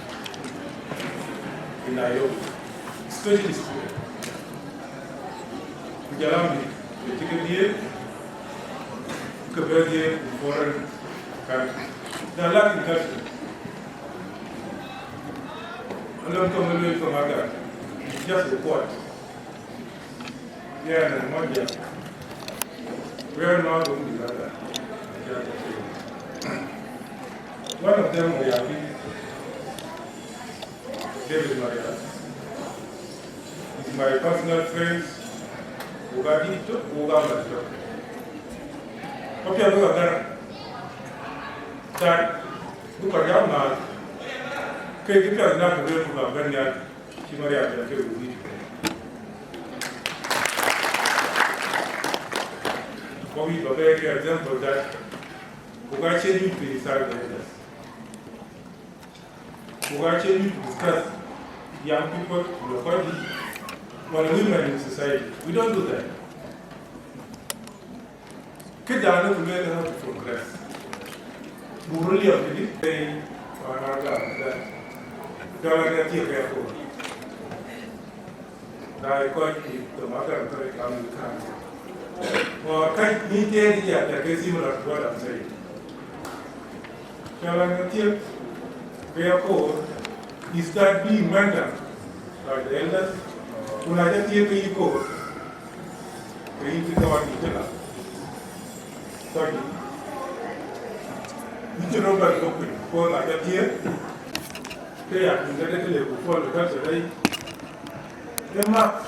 in Ayual, especially students. Jalan di tiga dia kebahagiaan foreign country. Dan lagi country. Alam tu melalui pemagar, just report. Yeah, and one year. We are not going to do that. One of them we have been David Marial. He's my personal friend. Buga Da Angau. Okay, Buga Da that Buga Da Angau. Kita nak beri Buga Da Angau. Si Marial yang kita we have a very clear example that Buga need to decide the leaders. Buga need to discuss young people, locally, or women in society. We don't do that. Kids are not learning how to progress. We really are really saying, that government is careful. I quite the matter of the country. Or can't meet the idea that is similar to what I'm saying. Shall therefore, you start being mentored by the elders who are just here to go. They need to go on each other. Sorry. You know about the open for like that here. They are in the little before the culture. They must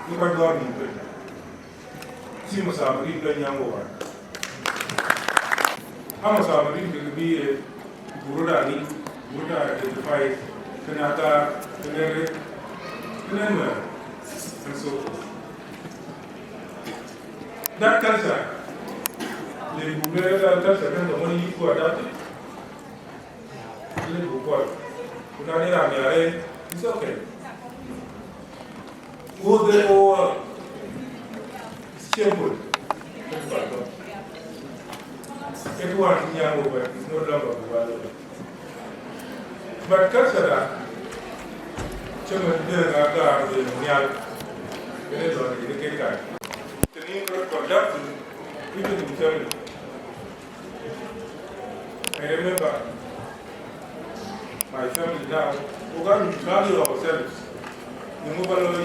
look at God in prayer. Si masamarin dan yang luar. Masamarin lebih Buga Da identify kenapa kenapa and so forth. That culture, the Buga culture kan orang itu ada. Ini bukan. Bukan ni ramai. It's okay. Go there or simple. Everyone in Yango is no longer Buga. But culture, Chama Agaar the Marial, Venezuela, the Kenya. The name of conducted even in family. I remember my family now, we got to value ourselves. The mobile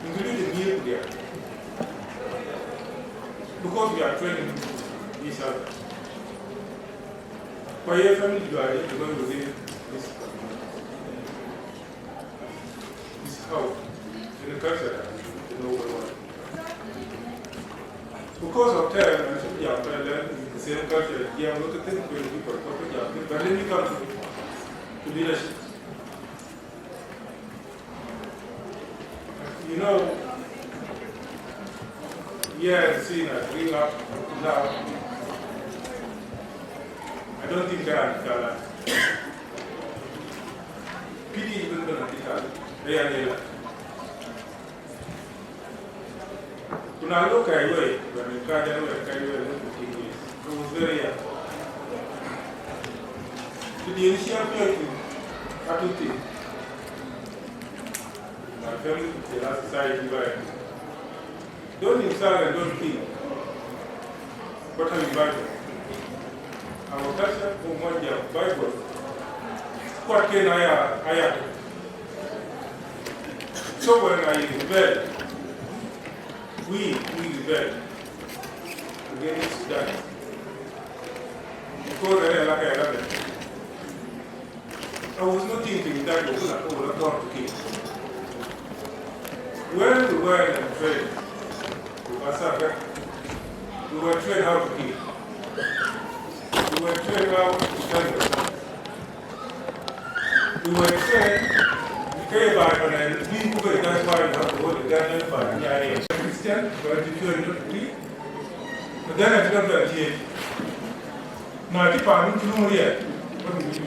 including the meal there. Because we are training each other. For your family, you are able to go within this house, in the culture, in the world. Because of time, I should be able to learn the same culture. You have looked at things very people, but then you come to leadership. You know, yeah, seeing us bring up now, I don't think that are pity even going to be done. When I look at Wieu, when I tried to look at Wieu, it was very young. The initial period, I don't think. My family, the last society, don't insult and don't kill. What have you Bible? Our culture, Bible. What can I? So when I rebel, we rebel against that. Because I was not thinking that we were not to kill. When we were in trade, we were trained how to kill. We were trained how to defend ourselves. We were trained to carry back and we that's why we have to hold the gun and fight. Christian, but if you are not free, but then I did not get now, if I don't know yet, what do we do?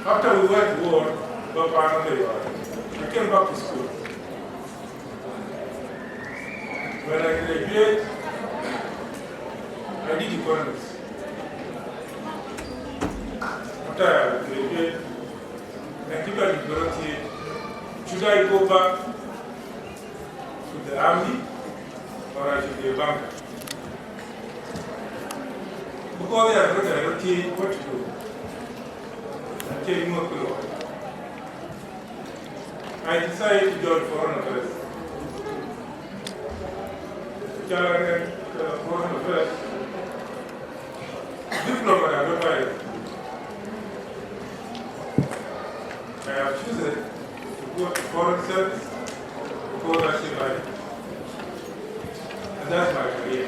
After we went to war, I came back to school. When I graduated, I did economics. After I graduated, I took a university. Should I go back to the army or I should be a banker? Because I don't know what to do. I decided to join foreign affairs. Foreign affairs. Diploma, I don't buy it. I have chosen to go to foreign service because I should buy it. And that's my career.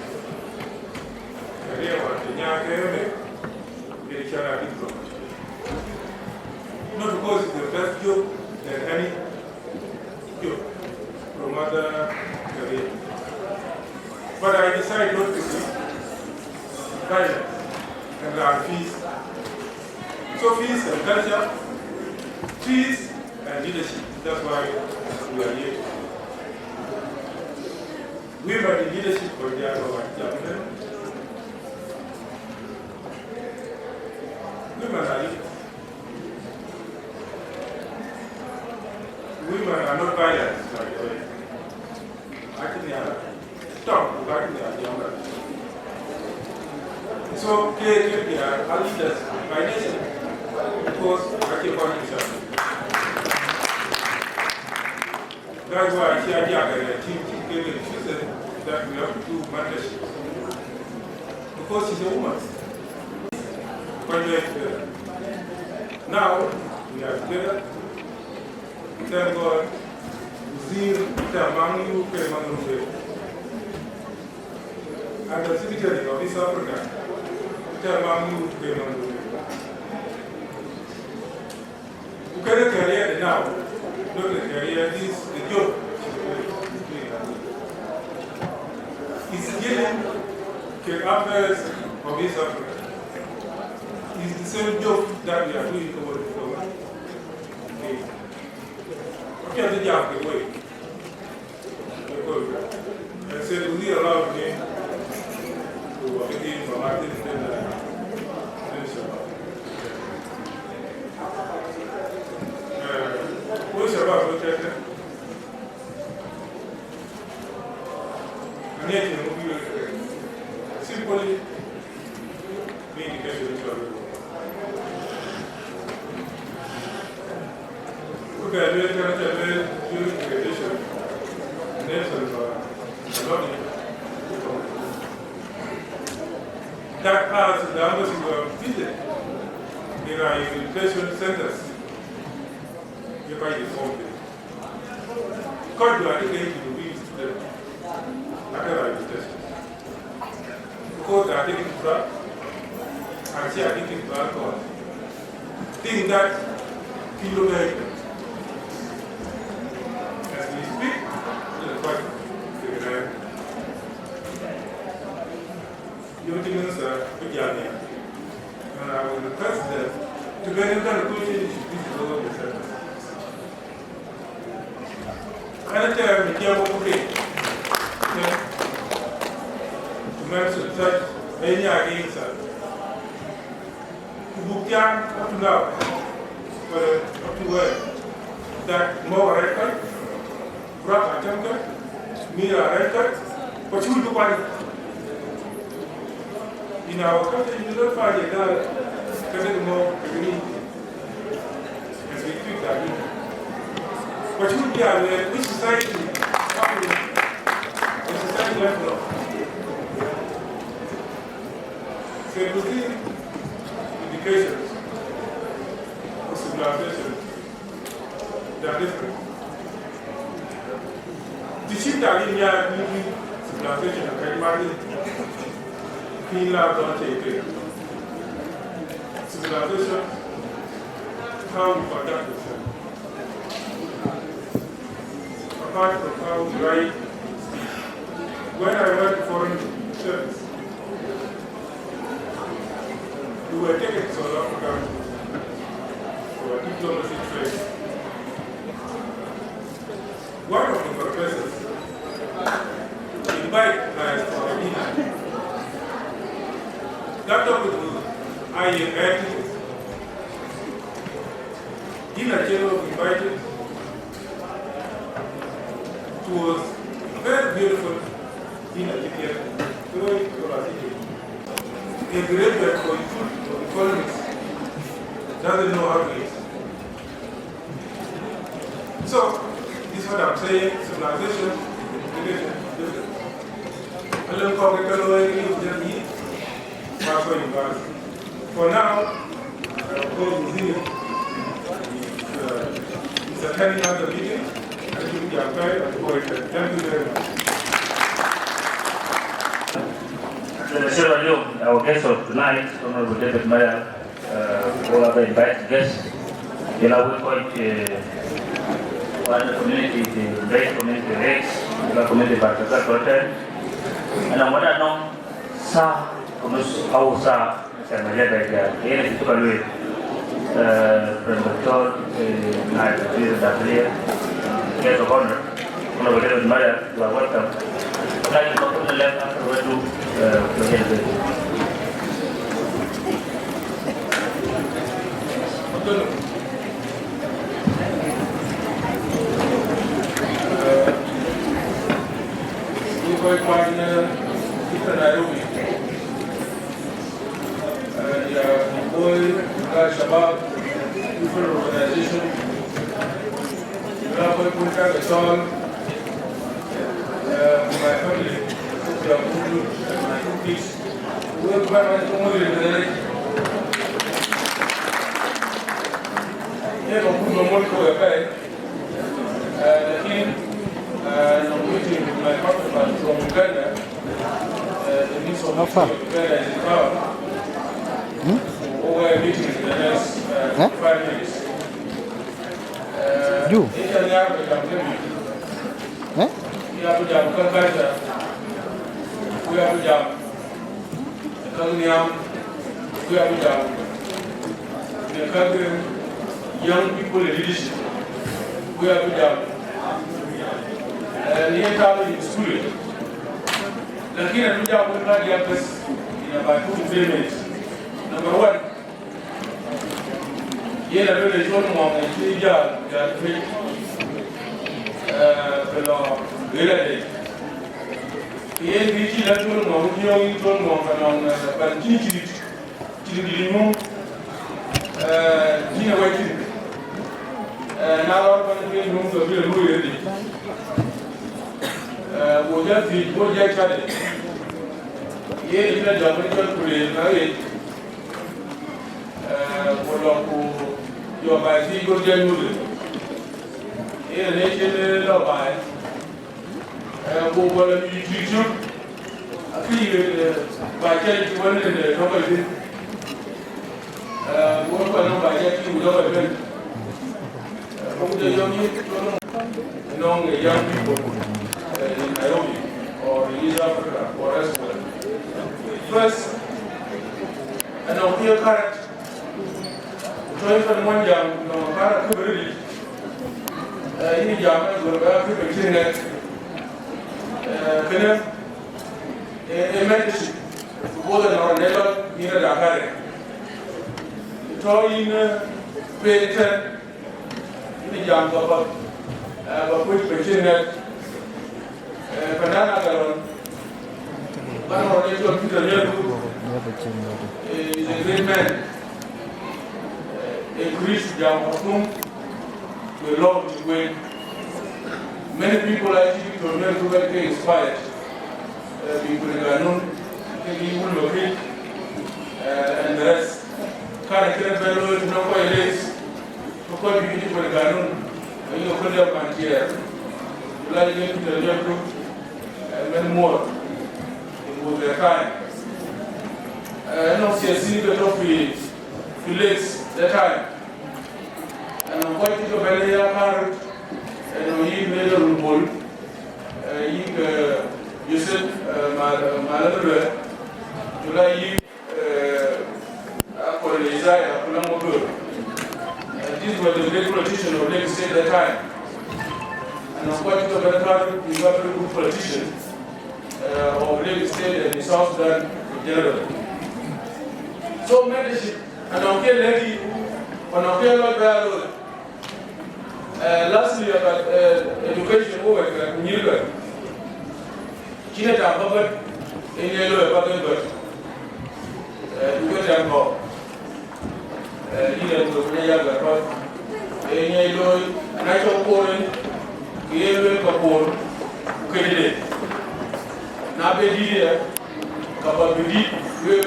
Career was in Yaka, military diploma. Not because it's the best job than any job from other career. But I decided not to do violence and learn peace. So peace and culture, peace and leadership. That's why we are here. Women in leadership for the other women are leaders. Women are not violent, by the way. I think they are tough, but I think they are younger. So, they are leaders by nation because I keep on each other. That's why I see Ajak and the team gave a chosen that we have to do mentorship. Because she's a woman. When we are together. Now, we are together. Thank God, RUMYU came on the way. And the Secretary of East Africa, RUMYU came on the way. You can career now, not the career, this the job. It's dealing with affairs of East Africa. It's the same job that we are doing over the government. Okay, the job the way. And said, we allowed me to working from acting what's about what simply being educated. Okay, we're going to tell you education. That has the numbers you visit in our education centers. You buy the form. Because you are taking to be student. After education. Because they are taking drug, and she are taking alcohol. Think that kilometer. As we speak, the quite your demons are big young. And I will request them to get into the coaching this over the center. And tell me, dear Mokuke, to mention such many against her. Agutyar up to now, but up to where that more record, Buga Da Angau, Mira record, but you do one. In our country, you don't find a girl getting more community as we speak that. But you would be aware which society the society level of. So within education or civilization, they are different. The ship that in your civilization can imagine. Don't take it. Civilization, how we conduct ourselves. Apart from how we write, when I went to foreign service, we were taken to South Africa for a diplomacy trade. One of the professors invited us for a dinner. That was I invited. Dinner General invited. It was very beautiful dinner together. A graduate for economics doesn't know how to eat. So, this is what I'm saying, civilization, education, different. I learned how for now, of course, it's attending other meetings. I think we are very important. Thank you very much. Our guest of tonight, Honorable David Marial, all other invited guests, we one community, the Great Community Rex, the community Barkazak Hotel, and I want to know, sir. How sa saya melihat ini itu kalau Chol naik di Dergel, dia tu corner, kalau boleh Marial, you are welcome. Lagi kalau kita lihat apa itu Dergel. BIGBOY partner kita Nairobi. Shabab, different organization. Kuocgoor Songs, my family, Aduldul, and my two kids. We are going to Kongor Songs. Here, we are going to go back. The king, meeting with my partner from Uganda. The Minister of Uganda is in power. We're meeting in the next 5 minutes. You? We have to jump. We have to jump. We have to jump. The country, young people in leadership. We have to jump. And here, in school. Lakini hatuja kuona campus in about 2 to 3 minutes. Number one, here I really told them on the job that we relate. Here we see that you know, you don't know, but teach it to the room. Dinner waiting. Now I'm going to be room to be ready. We'll just be good yesterday. Here is a job to play. Your by the good January. Here, nation love by who will be teacher. I feel by charity one in the company. What by charity would have been. The young people in Nairobi or in East Africa or elsewhere. First, an appeal current. From one young, no matter who really, any young will have to be seen that a mentorship more than our neighbor near Dakar. Toying Peter in the young couple, but which between that banana galon, one or little Peter is a great man. Increased down to a lot of way. Many people actually to get inspired. People in Ganon, people locate, and the rest. Current fellow is not quite late. To call you people in Ganon, and you put up on here. You like to the real group, and many more. It was their time. I don't see a single trophy relates the time. And I'm quite a very hard and he made a rumble. You said, Malabra, July, Akol Gieu, these were the great politicians of Lagos State at the time. And I'm quite a very hard, you got a very good politician of Lagos State and the South Sudan in general. So, mentorship, and I'm here, lady, when I'm here, Lord, lastly, about education over in Yirol. China Tampa, in Yellow, Duot Awerjok. Either to Marial, in Yellow, Natural Poland, Yirol, Kuocgoor, Nabe, Kapabidi, Wieu,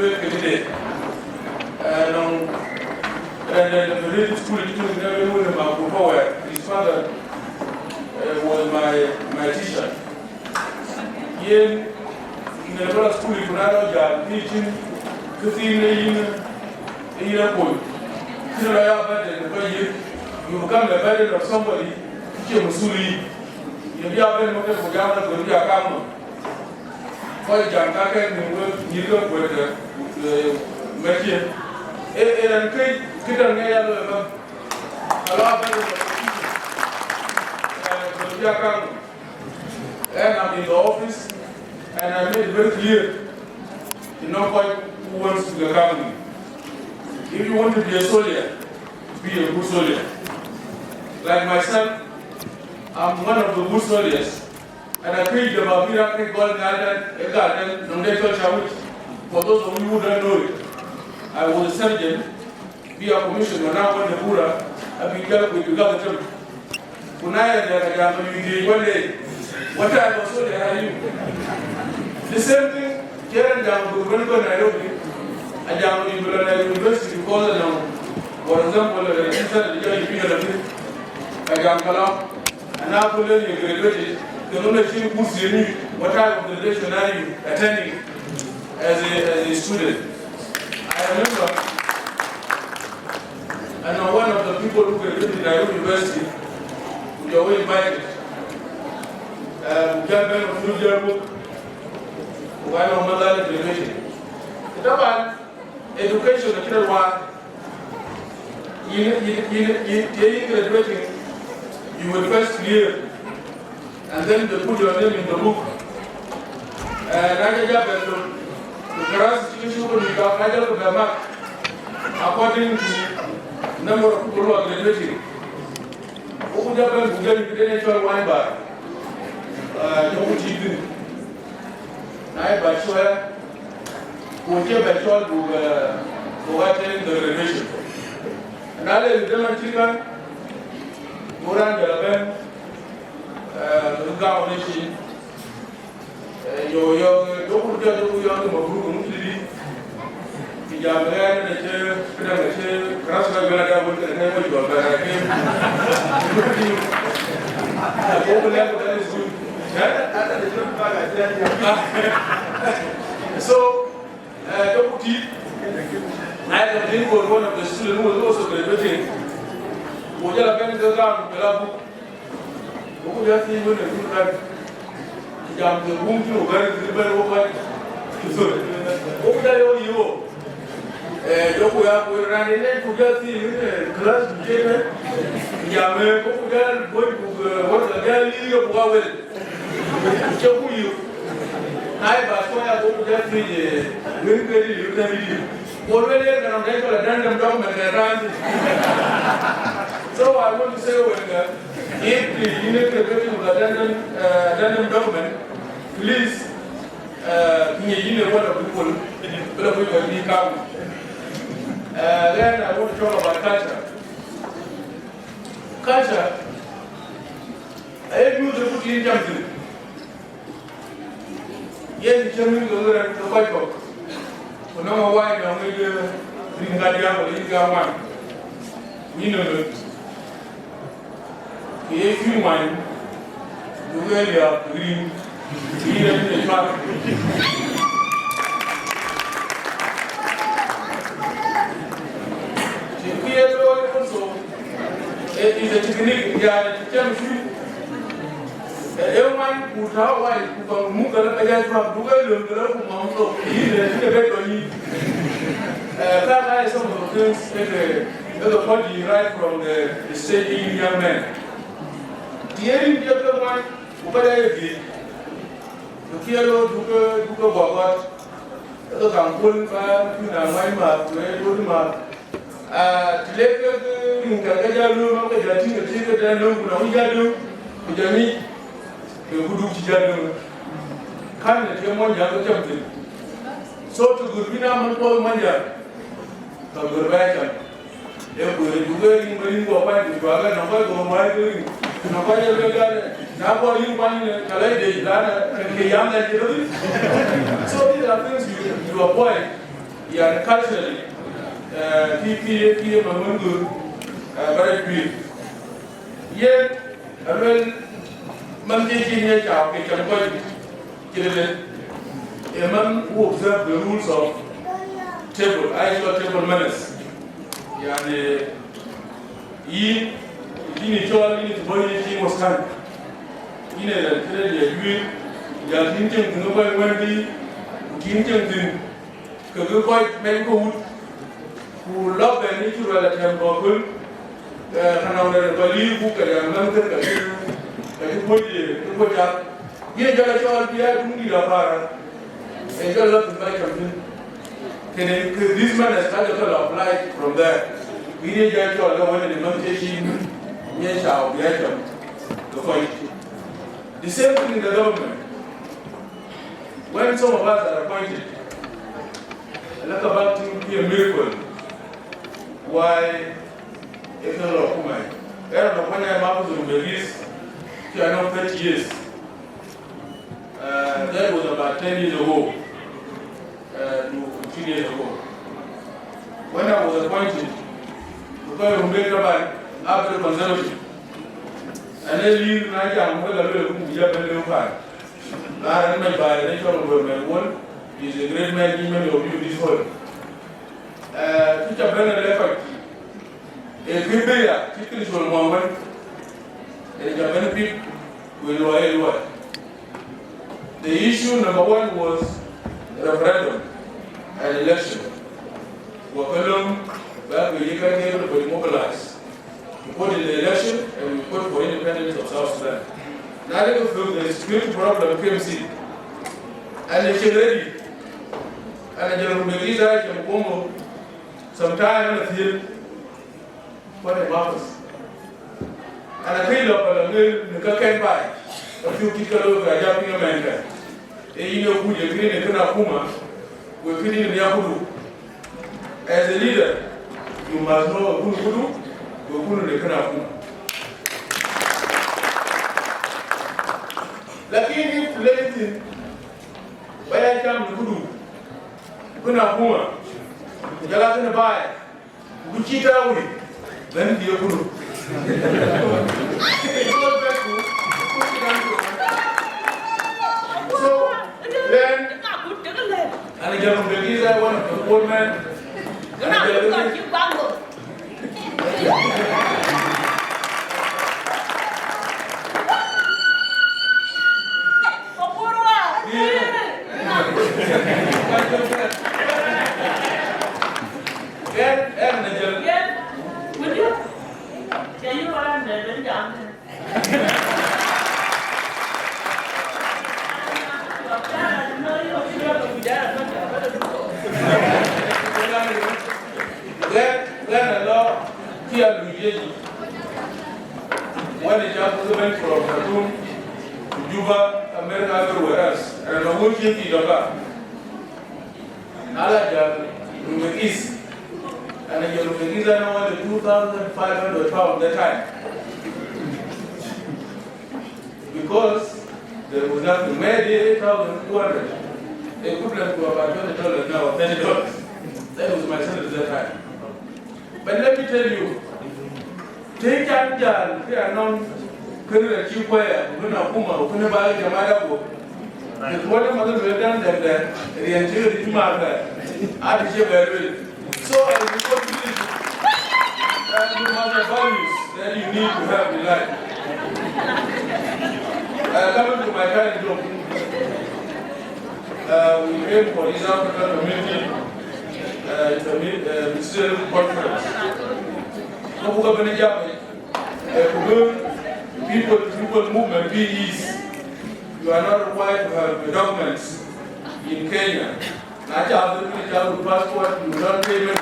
and the village school teacher never knew him before. His father was my teacher. Here in the local school, you could teaching 15 Akoi. You become the burden of somebody, you be a very much for Ghana to be a camera. For Jamaica, you look with the Mapior. And I'm in the office, and I made it very clear, you know quite who wants to become me. If you want to be a soldier, be a good soldier. Like myself, I'm one of the good soldiers, and I created the Mapior Golden Garden, for those of you who don't know it. I was a surgeon, be a commissioner, now when the Buddha, I've been dealt with Buga Da Angau. One day, what type of soldier are you? The same thing, here in Nairobi, and in University, because for example, and now you graduated, the knowledge you puts you what type of graduation are you attending as a student. I remember, and one of the people who graduated in Nairobi University, we were invited. We got a full year book, one of my graduation. The one education, the kid one, you graduating, you will first clear, and then they put your name in the book. And I got to Grass issue will be according to number of people who are graduating. Who would have been the natural wine bar? No cheating. I bachelor who came bachelor who attend the graduation. And I let them chicken, Moran Galaban, Luga Nation. Yo, don't get to young Makuach, the Yaman, the chair, Crasser, Granada, with the name of your that is good. So, don't keep. I have been for one of the students who was also graduating. Would you have been to the ground, Pelabu? Who would have been with a good life? Jam the room to very over. Over there, you. Jokuya, we ran in there to get the class to get it. Yame, Kuocgoor, what the girl is of Huawei. Jokuyu. I was going to get the Wieu. Already, I'm going to random document around. So I want to say, if the unit of random document, please, you know what people will become. Then I want to talk about culture. Culture, I use the book in Jamaica. Yes, Jamaica is the white book. No why I'm going to bring that down with one. You know, if you want, you really are green, green in the park. Also, it is a technique. Everyone who Hawaii who move the Again from Duot Awerjok, he is a very that is some of the things the body right from the stage young man. The other one, what I did, the Kilo Duga Bagot, the Kampun, my map, where you map. Later, in Kagajalu, the Tinka Janu, Namijadu, Jami, the Hudu Janu, Kana Jamon Yago. So to Gurvina Manpo Manja, the Gurbajan, if we do in Marine Wapan, the Baga, Navago, my doing, Navaja, Navajo, Kalade, Lana, and the young and so these are things you avoid, you are culturally. PPA Mamungu, very big. Yet, I will manage in a job, we can go a man who observes the rules of table, Ayual table manners. Yani, he Chol in his body, he was kind. In a trade, you are thinking, nobody will be thinking, because you quite make good. Who love the natural temple, and believe who can mentor the Puja. Yet, Joshua, we are doing the Para, and you love the Bible. This man has had a lot of light from there. We need Joshua, the one in the meditation, yes, I'll be at the point. The same thing in the government. When some of us are appointed, let about to be a miracle. Why, if not of whom I don't know when I'm out of the release, I know 30 years. That was about 10 years ago, to 15 years ago. When I was appointed, because of Mega after the conservative, and then leave Nigeria and well, who we have been doing fine. I remember by the nature of one is a great man, even of you this world. Teacher Bernard Leffert, a Biblia, teaching is one moment, and the benefit will loyal. The issue number one was referendum and election. Wakalum, that we can everybody mobilize. We put in the election and we put for independence of South Sudan. Now they go through the security problem came in. And they ready. and I just release I can come sometime in the field. What about us? And I feel up a can buy a few people over a jumping America. You know who you're green and Kunakuma, we're feeding in Yakudu. As a leader, you must know Kudu, you're Kudu the Kunakuma. Lakini tuleti baya jamu Kudu, Kunakuma, Jalakana buy, Kuchita Uri, then the Kudu. So then, and I get Belgiza, one of the poor men, and I get when the job went from Khartoum to Juba, America, everywhere else, and the whole came to Dakar. Alaja, Rume East, and the Rume East, I know the 2,500 pounds that time. Because there was nothing, maybe 8,200. Equivalent to about $20 now, $30. That was my salary at that time. But let me tell you, take up Jan, they are non Kuru Chikwaya, Kuna Puma, Kuna Bali Jamadago. The water mother will done them there, the interior Timaka, Adhiok. So I will go to this. You must have values that you need to have in life. Coming to my current job, we aim for this African community. It's a ministerial conference. People movement PEs. You are not required to have documents in Kenya. Not have passport, you don't pay me.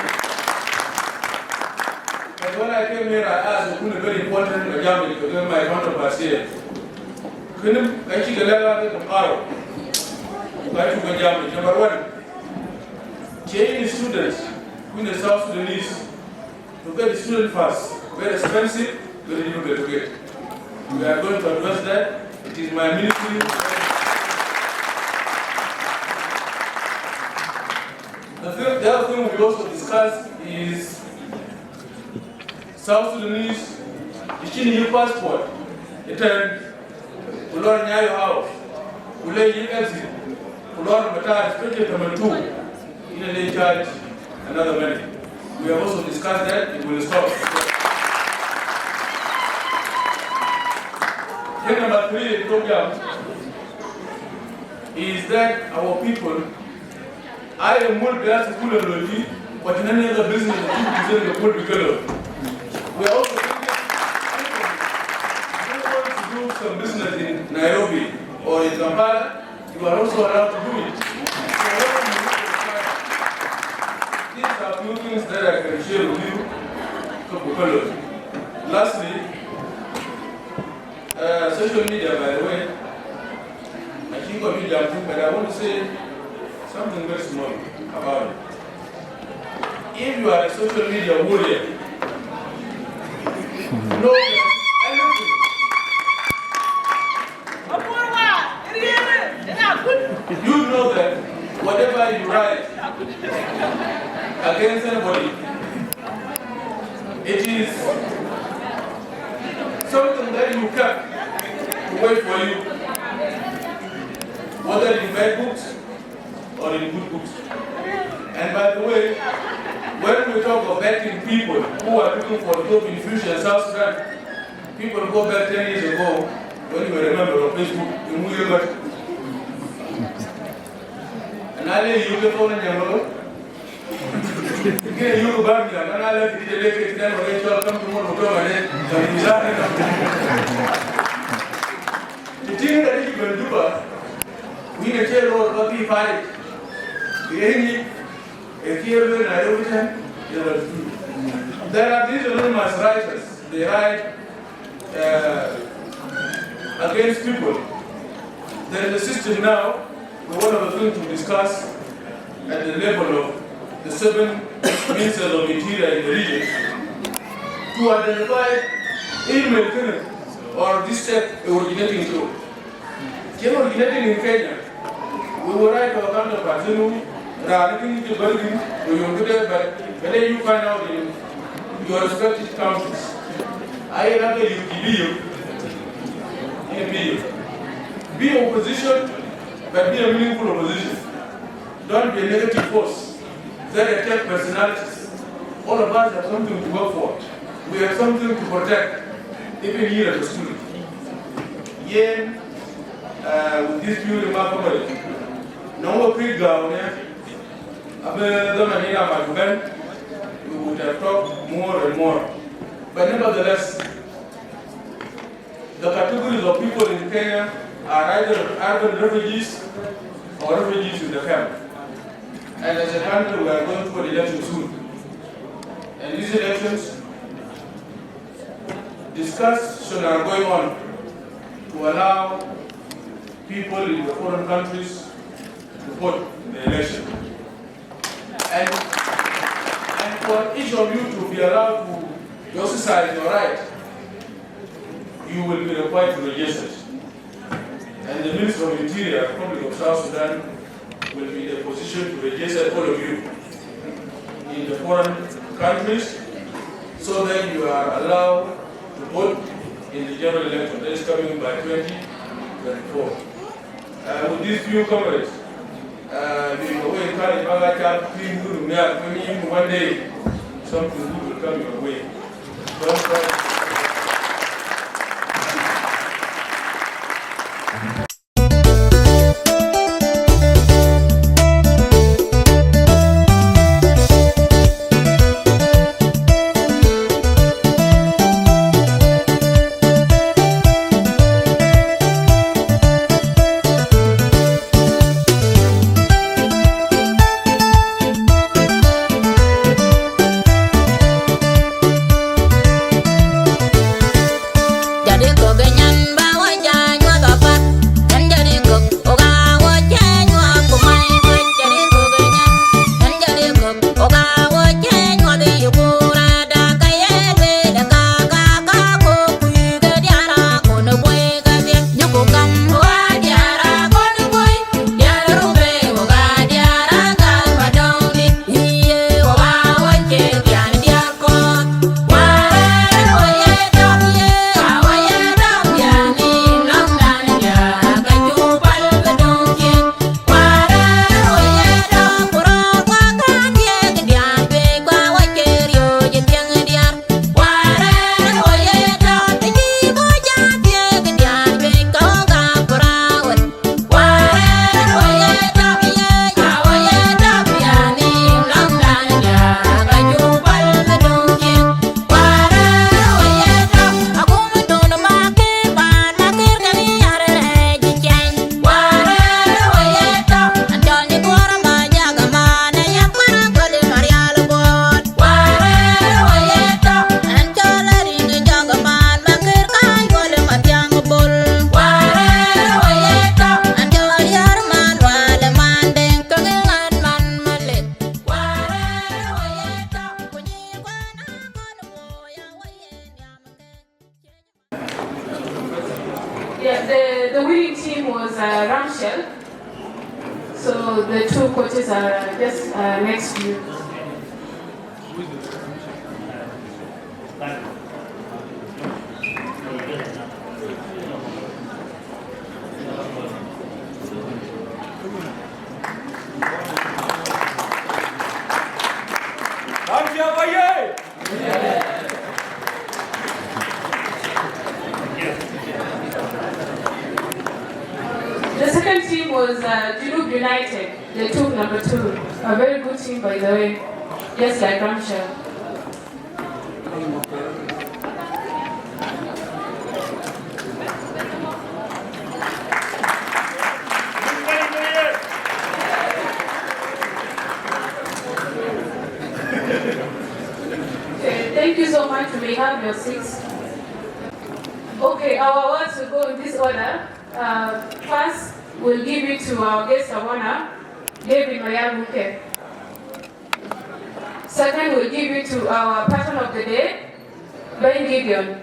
And when I came here, I asked a very important example because my counterpart here. Couldn't I see the level of Aro? Number one. Training students in the South Sudanese to get the student fast, very expensive, very difficult to get. We are going to address that. It is my ministry. The other thing we also discussed is South Sudanese, the passport. It will learn your house, will lay your exit, will learn Matar, especially number 2. They charge another money. We have also discussed that it will stop. Thing number 3 in the program is that our people, I am more glad to pull a lodi, but in any other business, the people because we are also thinking, if you want to do some business in Nairobi or in Kampala, you are also allowed to do it. A few things that I can share with you. Lastly, social media, by the way, I think of media, but I want to say something very small about it. If you are a social media warrior, know that anything, you know that whatever you write against anybody, it is something that you kept to wait for you, whether in bad books or in good books. And by the way, when we talk of backing people who are looking for a job in future in South Sudan, people go back 10 years ago, when you remember on Facebook, in Wieu. And I lay you get on in your again, you back there, and I let the delegate then when they come to one hotel and the thing that you can do, we need to tell all what we fight. There are these anonymous writers. They write against people. There is a system now. We one of the things to discuss at the level of the 7 ministers of interior in the region to identify email tenants or district originating to. Came originating in Kenya. We will write to our counterparts, anything to Berlin, we will do that, but then you find out in your respective countries. I have a be opposition, but be a meaningful opposition. Don't be a negative force that attack personalities. All of us have something to work for. We have something to protect, even here at the school. Yeah, with this few remarkable, no quick down there. We would have talked more and more. But nevertheless, the categories of people in Kenya are either urban refugees or refugees in the camp. And as a country, we are going for elections soon. And these elections, discussions are going on to allow people in the foreign countries to vote in the election. And for each of you to be allowed to exercise your right, you will be required to register. And the Minister of Interior, Republic of South Sudan, will be in a position to register all of you in the foreign countries so that you are allowed to vote in the general election that is coming by 2024. With these few comrades, one day something good will come your way. The winning team was RUMYU. So the 2 coaches are just next to you. The second team was Duot United. They took number 2. A very good team, by the way, just like RUMYU. Thank you so much. You may have your seats. Okay, our awards will go in this order. First, we'll give it to our guest of honor, David Marial. Second, we'll give it to our person of the day, Ben Gideon.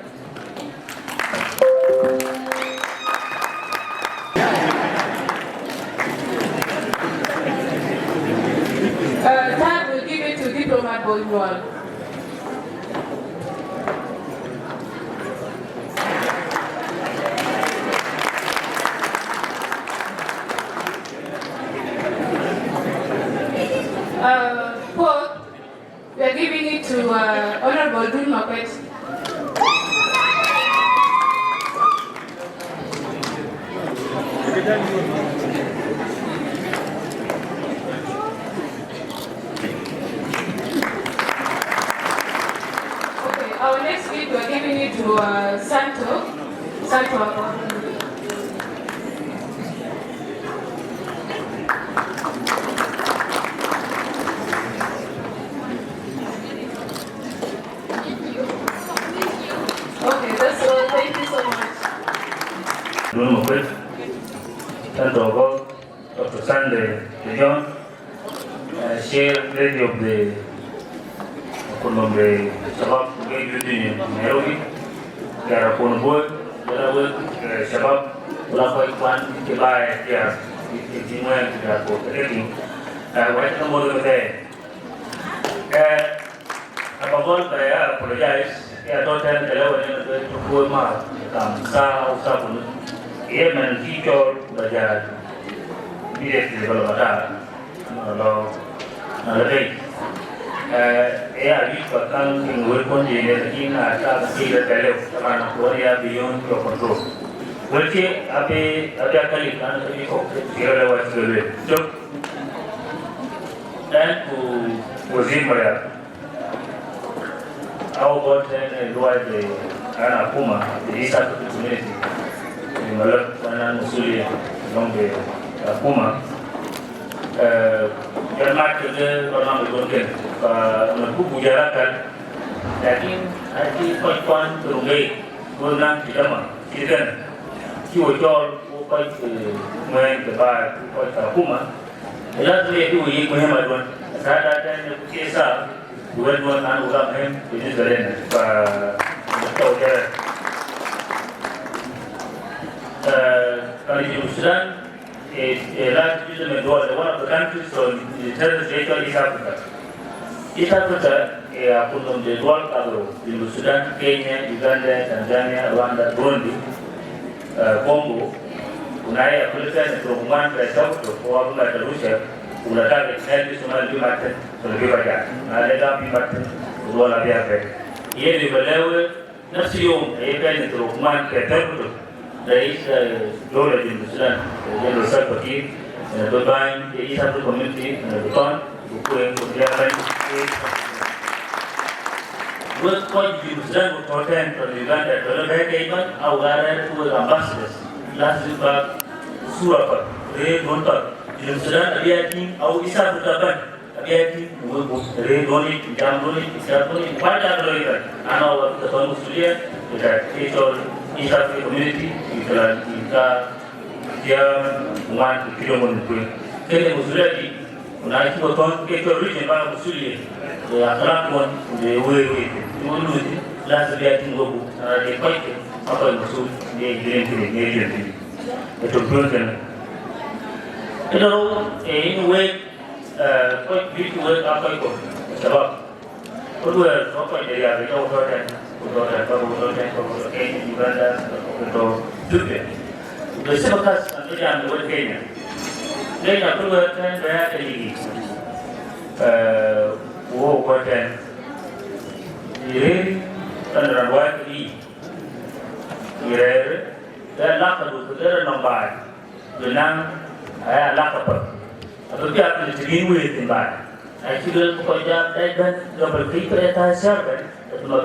Third, we'll give it to Diplomat Boyual. Fourth, we are giving it to Honorable Akech. Okay, our next week we are giving it to Santo Akol. Dr. Sunday John, share lady of the Shabab Union Nairobi, Karaponboy, Shabab, Ulafan, Kibai, Timuan, Rating, White Number there. Above all, I apologize. I don't tell the level to poor mark, Sapun, Yemen, Chol, Bajaj. Yes, the Balabata, in Wilcon, in a beyond your control. Will she Abe Adakali and Sierra was the way? And who was in Marial. Our God and Luai the Anapuma, the East African community, in Malak and Musuli, along the Puma, yang macam tu orang bergolong, Buga Da Angau, tapi ada kawan terunggai, orang tidak mah, kita, Chol, Akoi Gieu, main kebar, Puma, adalah tu itu yang menghemat tuan, saya datang kisah, tuan anu orang hem, ini selain, tahu je, kalau di Sudan. A large settlement was one of the countries from the third state of East Africa. East Africa, from the Duot Awerjok, in Sudan, Kenya, Uganda, Tanzania, Rwanda, Burundi, Congo, Unai, Africa, and Roman, the South of Buga Da Angau, Ulatag, Healthy Somali Martin, so the Bivaja, Nalega Martin, Rola Biape. Here we will level, Nasium, a pen to Roman, Peter. There is a knowledge in Sudan, the General Secretary, the East African Community, and the Con, who came to the airline. What Akoi Gieu Sudan would attend from Uganda, the Agaar Community who were ambassadors. Last week, Surapa, Ray Gumtoong, in Sudan, Adiaking, our East Africa, Adiaking, Ray Donny, Jamroni, Jamroni, what are the and our the Kongor Songs, the East African Community, Dinka One kilometer. Kenya Musulati, when I put on Kuocgoor region, Musuli, the Akrak one, the Wieu, last day I think go, they fight Akoi Gieu, they didn't. It was broken. You know, in a way, quite big work Akoi Gieu, Shabab. What were Akoi Gieu, they don't hurt them. Uganda, Twic. The Simakas and the word Kenya. Then I put a 10 very war quarter. The rain and the white leaf. Then lack of the number. The name I lack of. I took up the green with in by. I should go job that double keeper at our servant. But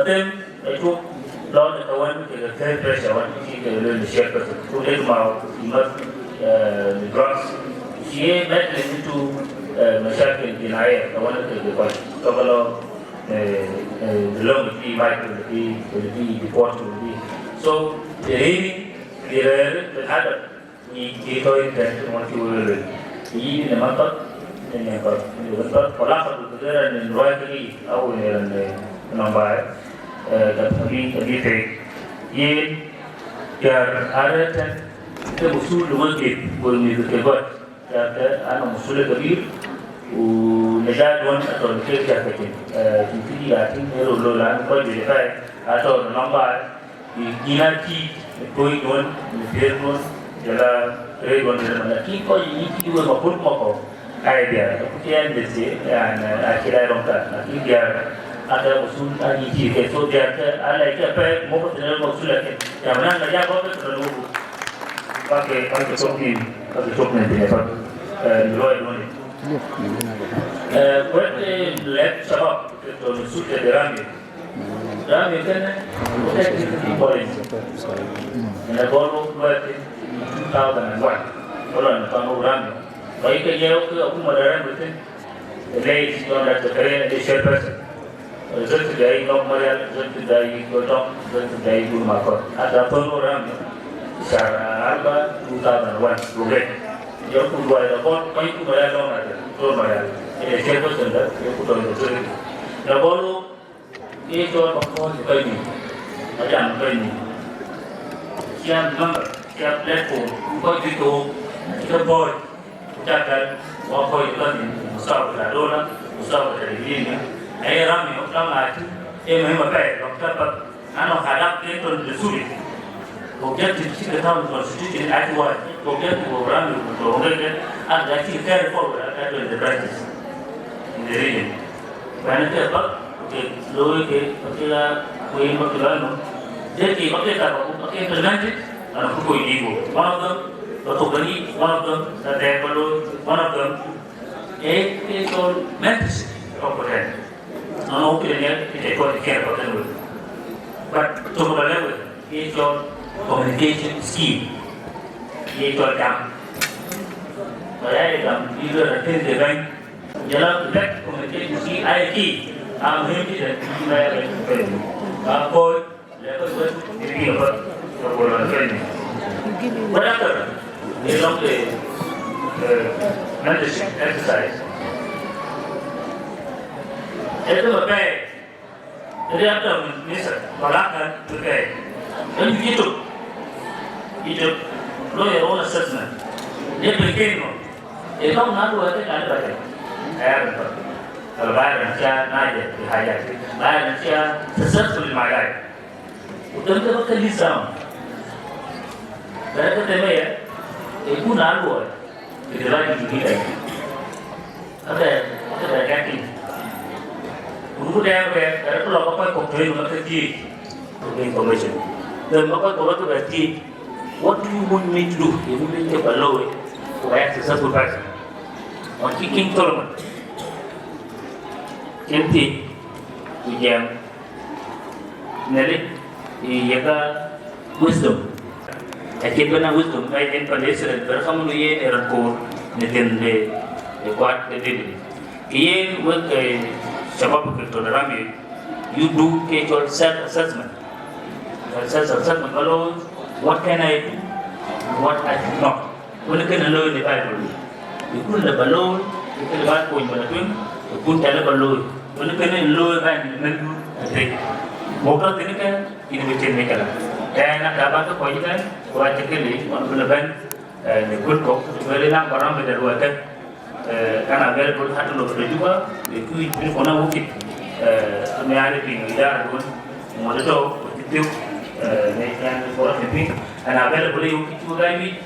then I took long the one to the third pressure, one to see the little shepherd, who let him out, he must the drugs. She met into مشاكل جنائية كمان تقول قبله belong to Michael the report to the so really the other ni itu yang mesti boleh ini nama tu ini apa betul kalau satu negara ni luar lagi awal ni nampak tapi te ini biar ada kan itu usul luar kita boleh ni terbuat ada anu usul kabir Nejadwan atau kerja kecil, jadi ating merulolan kau jadi kai atau nampak dinasti koi don, firman, jalan redon jalan mana kau ini juga maupun mau idea, kemudian jadi akhirnya rongga, nanti biar ada usul lagi jadi so biar ada apa mau betul usul lagi, yang mana kerja kau betul pakai sokni ni apa, luar don. Buat lab sebab itu sudah derami kan kita boleh nak baru buat tahu dengan buat kalau nak tahu rami baik kerja aku madaran betul lagi kalau nak kerja di shelter result dari nok Marial result dari Gumtoong result dari Makuach ada pun rami cara apa 2001 program Yo kudu ada pun, kau itu Marial dong ada, tu Marial. Ini siapa sendiri, yo kudu ada sendiri. Lalu ini jual bakal juga ini, macam ini. Siap number, siap platform, kau itu kita boy, cakap, kau itu kan usaha berdoa, usaha berdiri ini. Ayah ramai orang lagi, memang baik, dokter pak, anak hadap itu sulit. Objective kita tahu constitution Ayual, objective orang itu orang ada actually carry forward actually the practice in the region. Kerana apa? Loy ke, kita koi makilan, jadi kita implemented, anak Akoi Gieu. One of them, Twic, one of them, Dergel, one of them, is all mentorship component. No opinion, kita koi care about them. But to the level, is all communication skill. Ye to jam. Saya jam itu ada bank. Jalan back communication skill IT. Mesti dan saya Akoi level ini apa? Kalau ini. Berapa? Ini long mentorship exercise. Itu apa? Jadi apa? Misal balakan juga. Dan itu lo your own assessment. Dia begini, itu nak buat apa ada baca. Kalau bayar nanti naik dihayat, bayar nanti successful magai. Udah tu bakal lisam. Berapa tema ya? Itu nak buat. Kita lagi kita. Ada ganti. Guru dia berapa lama kau train macam tu? Information. Dan maka kalau tu berarti, what do you want me to do? You want me to follow it to a successful person. On kicking tournament, cantik, ujian, nari, iaga wisdom. Akhir benar wisdom. Baik yang pada berkamu ni era kor, neten le kuat le. Ia buat sebab kita ramai, you do your self-assessment. Self-assessment kalau what can I do, what I cannot. Kalau kena learn the Bible, itu le baloi, itu le bal poin baloi, itu tele baloi. Kalau kena learn kan, nendu, ada. Moga ini kan ini macam ni kalau. Dan nak dapat tu kau kan, kau cakap ni, orang berlebihan, nekut kau, sebenarnya orang berderuatan. Kan agar kau hati lo berjuang, itu kau nak bukit. Sebenarnya ini ida pun, mula tu itu. Yang orang ini, anak bela boleh ukit juga ini,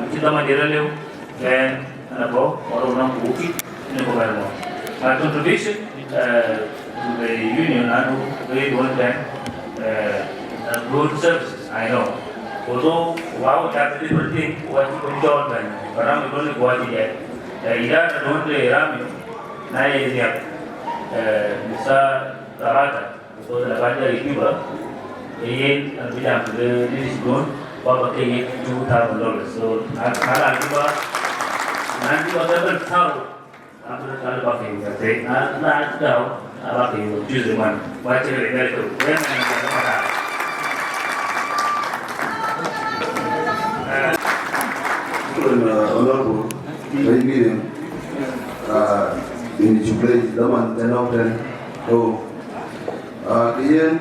ukit sama dia leu, dan anak bau orang ukit ini bukan mau. Contribution to the union, anu very one time, good services. I know. Although wow, that's the different thing. What you can do dan barang itu ni buat dia. Ida ada dua RUMYU, naik dia bisa terada. So dapat dia riba. Ini bilang ke diskon, bawa pakai $2,000. So, kalau nanti kita tahu I'm going to talk about it. Not now, about the Tuesday one. Why tell you very good? Honorable, very good. In the place, the man, 10 out 10. So, again,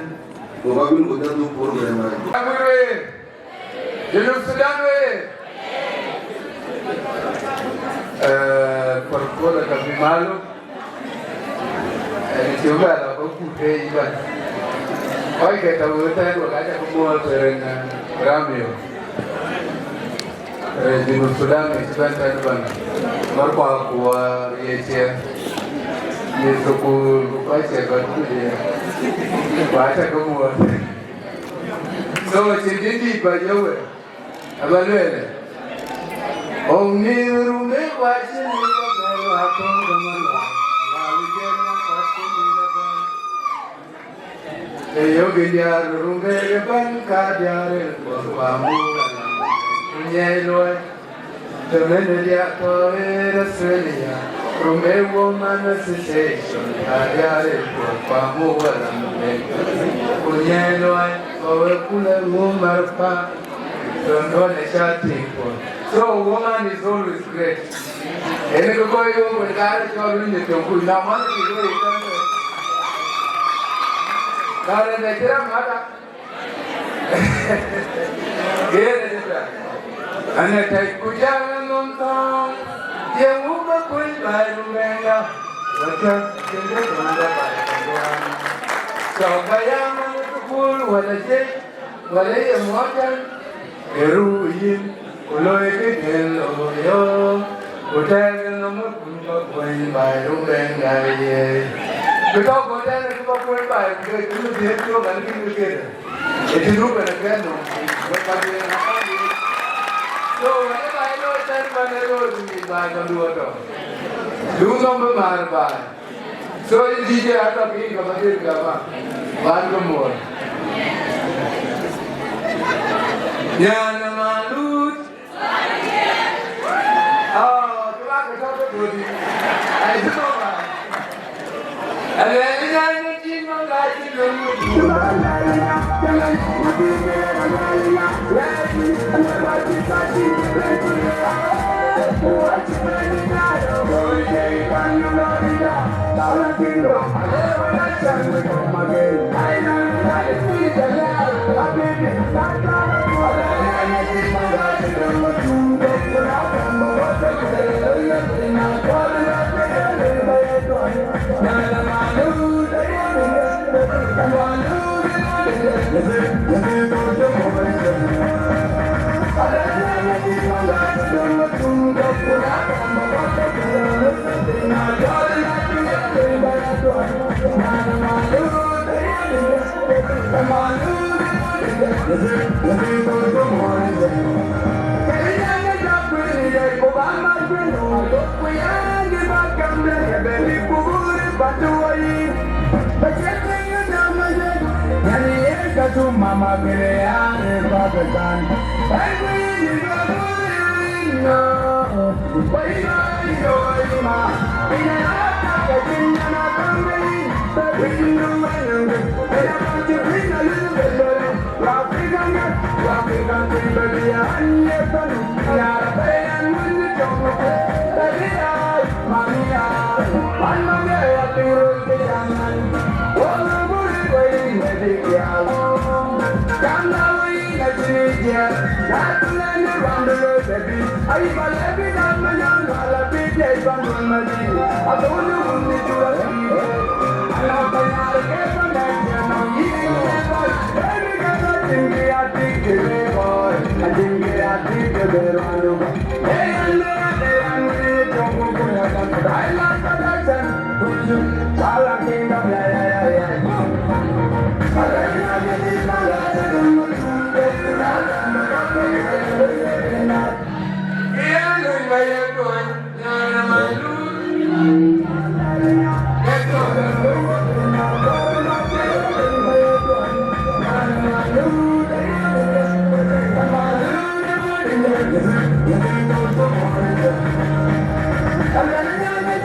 Kogabin would do program. Por la Capimalo, el Chihuahua, la Cocuque, Iván. Hoy que te voy a traer lo que haya como en RUMYU. Dinka Traditional Dance, Makuach, Yirol, so Dinka Wrestlings, Aduldul. Only room watching Agutyar rumbe bankadare pamu Yirol Dances to Australia rumbe woman association kadare pamu Yirol kula mumarpa don't chatting for. So woman is always great. And you go you when God is calling you to put now money to do it. Now the Nigeria matter. And I take Kuocgoor Gumtoong. You move a queen by Rumanga. What so Bayama to pull what I say. What I am watching. Eruin. Uloy Kilo, Hotel number one by Rumanga. Because hotel is about one by the two and give together. It is open again. So, whenever I know that one, I go to me by the Duot. Do number man by. So, it's easier to be a Gava. One more. Yanamalu. I don't know. And then I didn't know that Mama,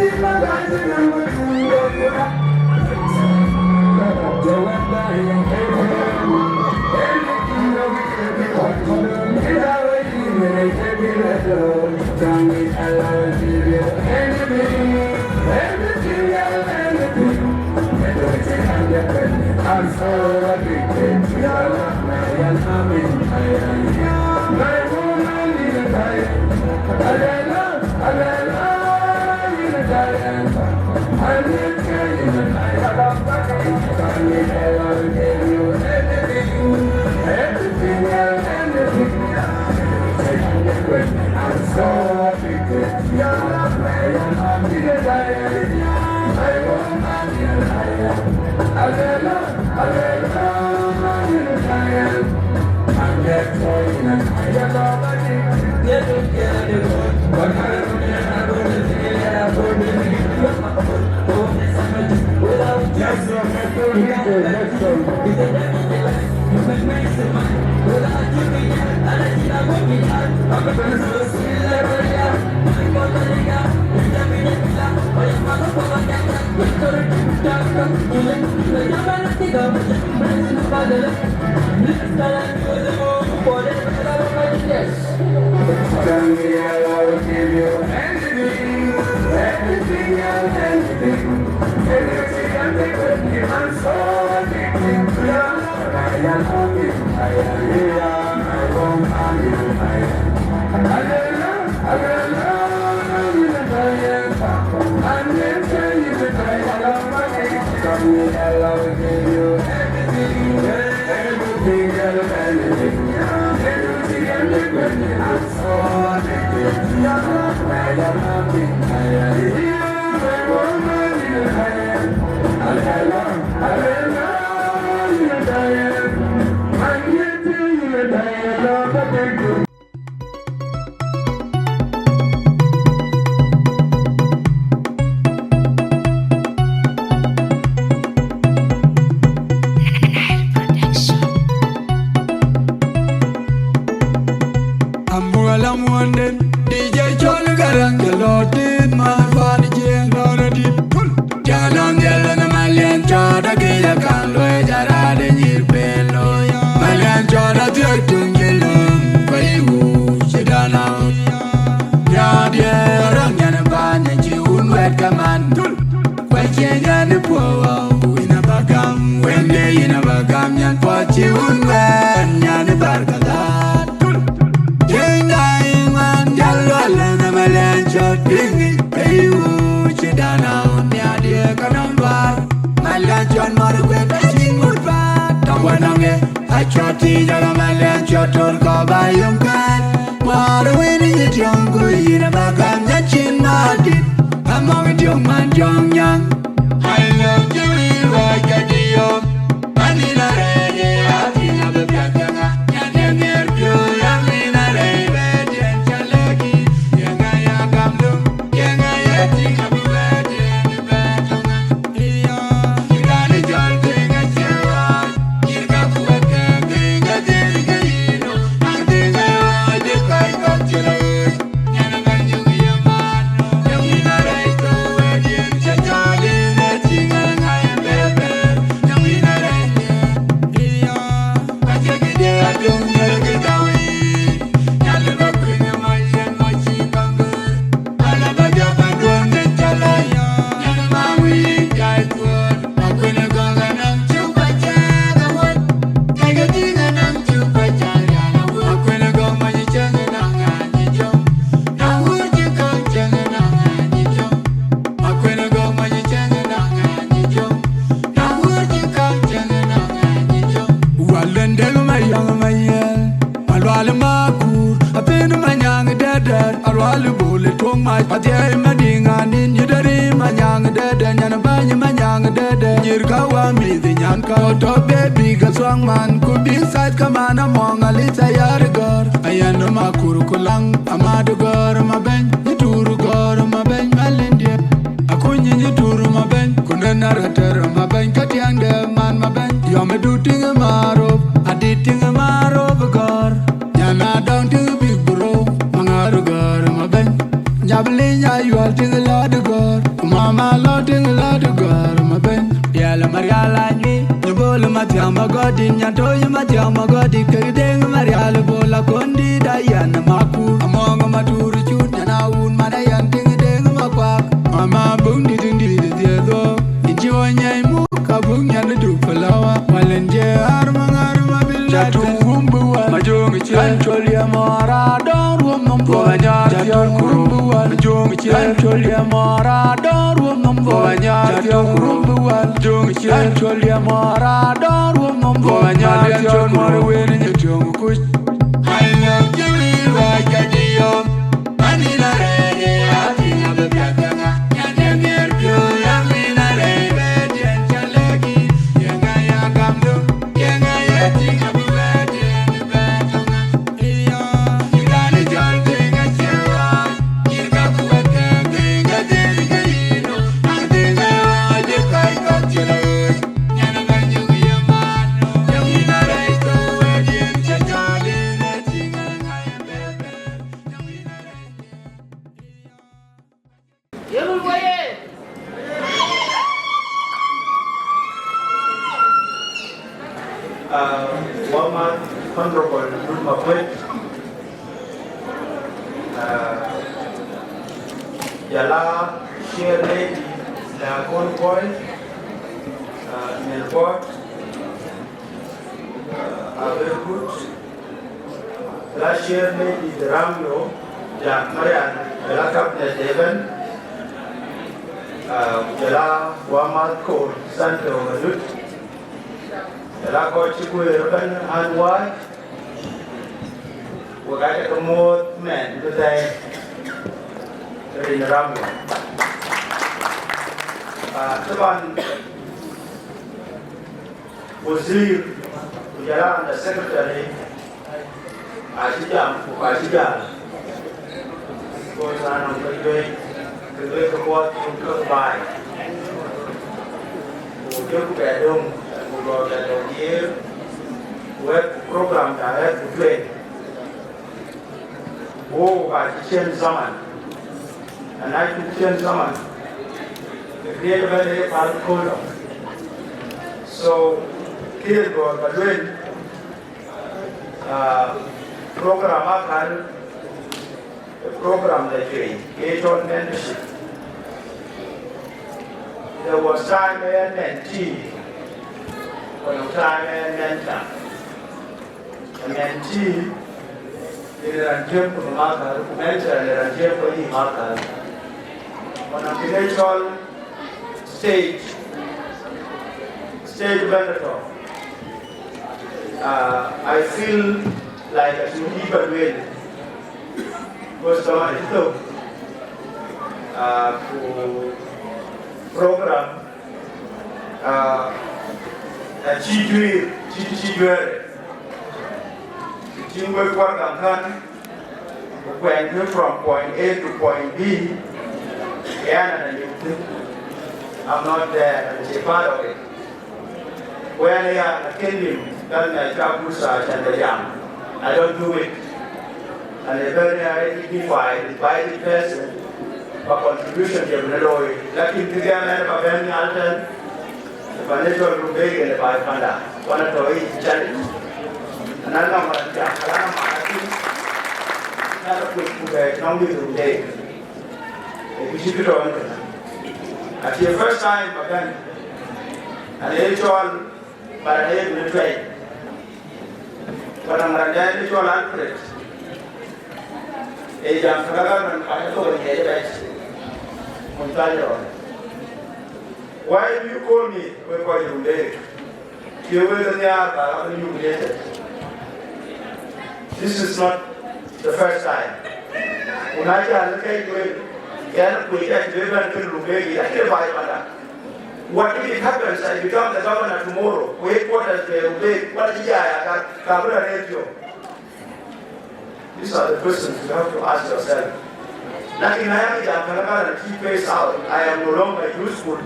Dinka I'm so addicted to your love, Marial, I'm in my woman in a diet. Alela, in a diet. I'm in a diet. I'll give you everything, everything, everything. I'm so addicted to your love, Marial, I'm in a diet. My woman in a diet. Alela, in a diet. I'm that boy in a diet. But I don't Tell me I will give you anything, anything, anything. Anything I take with me, I'm so addicted to your love. I am here, I won't harm you, I am. I'm here to you, I love my name. Tell me I will give you everything, everything, everything. I'm so addicted to your love, I am here, my woman in a diet. I in a diet. I'm here to you in a diet, love the big group. I'm wondering, DJ Chol Garangalot, my father, Jane, Lord, Jalan Yellow, Malian Chada, Gaya, Kanlo, Jarad, and Yipelo, Malian Chada, Tungilum, Fayu, Shidana, Yadia, Rangan, and June, welcome and Quaking and the poor, in a bagam, when they in a bagam, and Pochi, when Yan Bargada. I choti jaga malen chotor ko bayum kan maru ini jongu ina bagam jachin mati among jong man jong yang I love you like a dio anina re atina bebakanga nyane nerpyo yamina re beden chalagi yenga ya gamdu yenga yati kabwede betonga iya kirani jonte ngachewa kirga Patia madinga nin yudari manyang dede nyana banyi manyang dede nyirka wa mithi nyanka to baby gaswang man could be inside kamana monga lita yarigor ayano makuru kulang amadu gor maben yituru gor maben malindie akunyi yituru maben kunena rater maben katiande man maben yomedu tinga maro aditinga maro gor nyana down to big bro mangaru gor maben Javelin, Ayual to the Lord of God. Mama, Lord, ting la du gar ma ben ya la Marial ni you bol ma tiang ma godi nya to you ma tiang ma godi ke ding Marial bola kondi da yan ma ku among ma tur chu na un ma da yan ting ding ma kwa mama bung di ding di de do inji wonya mu ka bung nya du falawa walenje arma bil la tu rumbu ma jong chen chol ya mara don rum nom bo nya ya kurumbu ma jong chen chol ya mara don rum nom bo nya ya kurumbu jong chen chol ya mara don rum nom bo nya ya mor wen nya jong ku I love you right ya dio ani la re ati na be ya ya nger pyo ya mi na re be jen chalegi ya ga ya gamdo ya ga ya ti na bu be jen be tonga iya ya ni jan te ga chira ya ga bu ke ga de ga ino na de ga de kai ka chira ya na ga nyu ya ma ya mi na re to we jen chali na ti ga ya be ya mi na re Yirol boye. Woman Honorable Makuach, Yala Share Lady La Convoy, Melbourne, Avergut, La Share Lady RUMYU, Marial, Yala Cabinet Devon, Yala Wamat Kor Santo Madut. Akoi Gieu and why? We got a more men today in RUMYU. The one was here, the secretary, Ajak, goes on the way to what you could buy. We took bedroom. The year web program direct to play. Oh, by Chen Zaman. And I took Chen Zaman. The creator very hard. So, here go, but when program the program that you on mentorship. There was time and mentee. Time and mentor. A mentee is a gem for the marker, mentor is a gem for the marker. On a financial stage mentor, I feel like I should evaluate because someone is to program. Chidwe, Chidwe Kwarakan, went from point A to point B, and I'm not there, it's a part of it. When they are attending, then I try research and the jam. I don't do it. And they very dignified by the person for contribution to the lawyer. Like in the game, I have a alter. Financial Rumbeg and the Bipanda, one of the challenge. Another one, another quick normally Rumbeg. We should go on. At the first time, again, an Ayual, but I able to trade. But I'm not there, Ayual Alfred. A young fellow and I go in the best. Montaño. Why do you call me? We call you Dave. You will in the art, you created. This is not the first time. When I can look at you, can we get to Rubegi? I can buy that. What if it happens? I become the governor tomorrow. Wait, what does the Rubegi? What is the These are the questions you have to ask yourself. Like in Miami, and keep face out. I am no longer useful.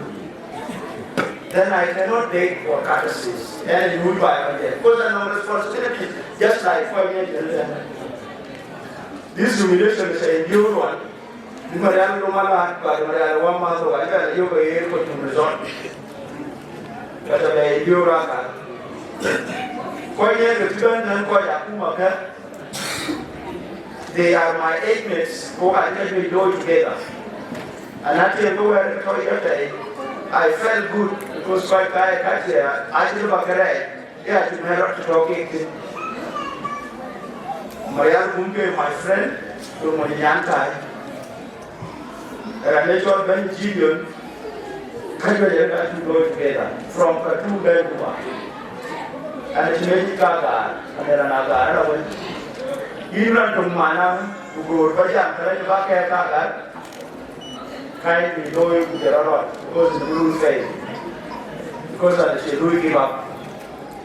Then I cannot take for courtesies and you will buy again. Because I know responsibility, just like 5 years. This humiliation is a new one. Marial Romala, but Marial Wama, so I got a yoga here for to resort. But I Yuraka. Quite young, the children and quite Akumaka. They are my age mates who I let me go together. And until nowhere to yesterday, I felt good because quite I got here. I did a career. Yeah, to merit to talking. Marial Gumtoong, my friend, to Moniantai. And I let your Ben Gideon come to go together from a two bed woman. And it's made Gaga and then another. Even to Mana, who go to Jam, Gaga, kindly going to the lot because it's blue face. Because I say, do give up.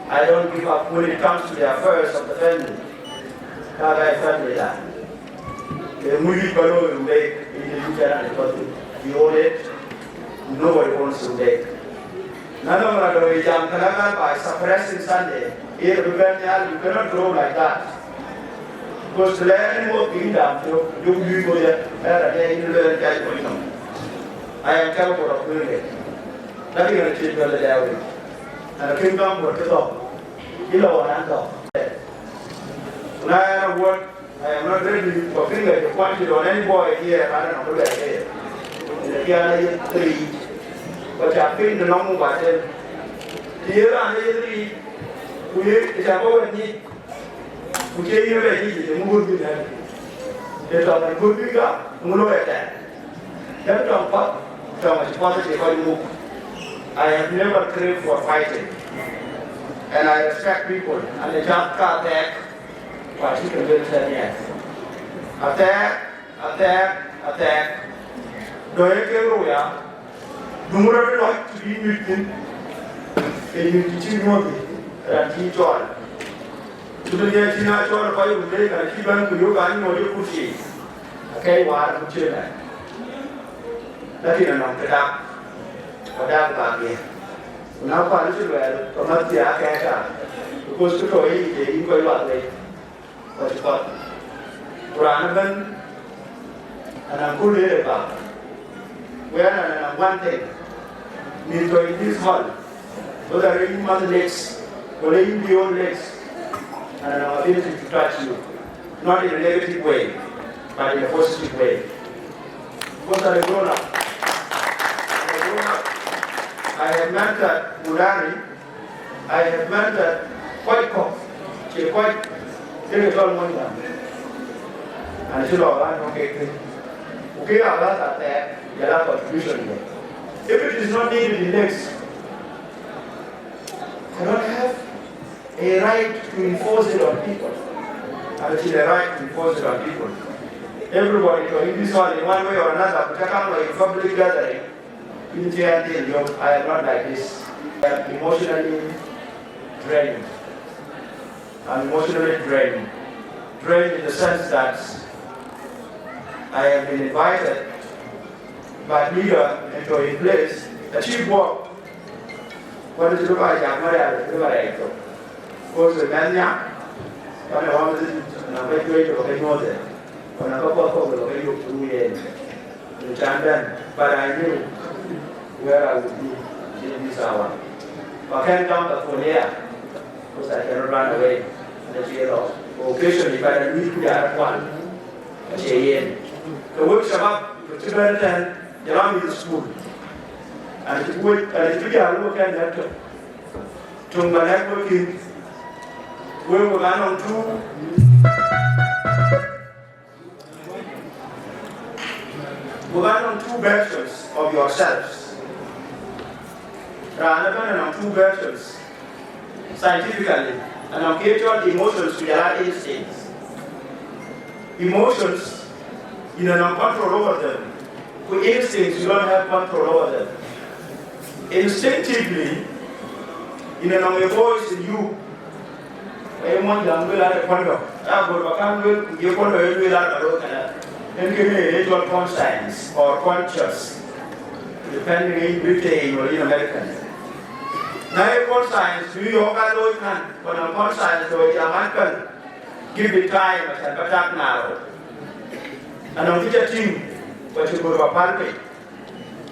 I don't give up when it comes to the affairs of the family. Gaga family that. The movie below you make in the UK because you own it, nobody wants to make. None of the Jam Kalaga by suppressing Sunday, here you cannot grow like that. Because the land more kingdom, you go there, and you learn that for you. I am capable of doing it. Nothing will change the devil. And the kingdom will get up. You know what I'm talking. When I have work, I am not ready for finger to point it on any boy here. I don't know who I am. In the Kiana 3, but I feel the normal battle. Here and the 3, we is a boy need. We can't even eat the mood with them. They talk a good bigger, Muno at that. Then talk up, so much positive on move. I have never craved for fighting. And I respect people. And the jump car back. But you can do it yes. Attack, attack, attack. Do you get away? Do you like to be mutant? And you teach me and teach all. To the Yatina Chol, I will make a Kiban to you and you could see. Okay, what would you like? Nothing on the dark. Or dark back. Now, I should well, from not the Akech, because to go in the Inquay Lottery. What's it called? Ranaban and I'm good at about. Where I'm one thing. Need to in this hall. Whether I'm in my legs, or in the old legs, and an ability to touch you. Not in a negative way, but in a positive way. Because I'm a grown up. I have mentored Murari. I have mentored Kuocgoor. She's quite Dergel one time. And she don't okay. Okay, I got that. You have contribution. If it is not needed in next, I don't have a right to enforce it on people. And it's a right to enforce it on people. Everybody in this one in one way or another, but I come like a public gathering. I am not like this. I am emotionally drained. I'm emotionally drained. Drained in the sense that I have been invited by leader into a place, a chief work. What is it about Marial? Because the man, when I wanted to make way to know that, when I got up, I looked through the Chandan, but I knew where I would be in this hour. I can't come back from here because I cannot run away. Occasionally, if I need to get one, I say, the workshop, the children, they run me to school. And it's good, and it's good, I look at that. To my networking, we were on two versions of yourselves. Rather than on two versions, scientifically, and on captured emotions to their instincts. Emotions, you don't have control over them. With instincts, you don't have control over them. Instinctively, you don't have a voice in you. I want to be like a condo. I will be Ayual conscience or conscious, depending in Britain or in American. Now, conscience, we all got those hands, but on conscience, so give it time as a attack now. And on which a team, Kuocgoor Palpe,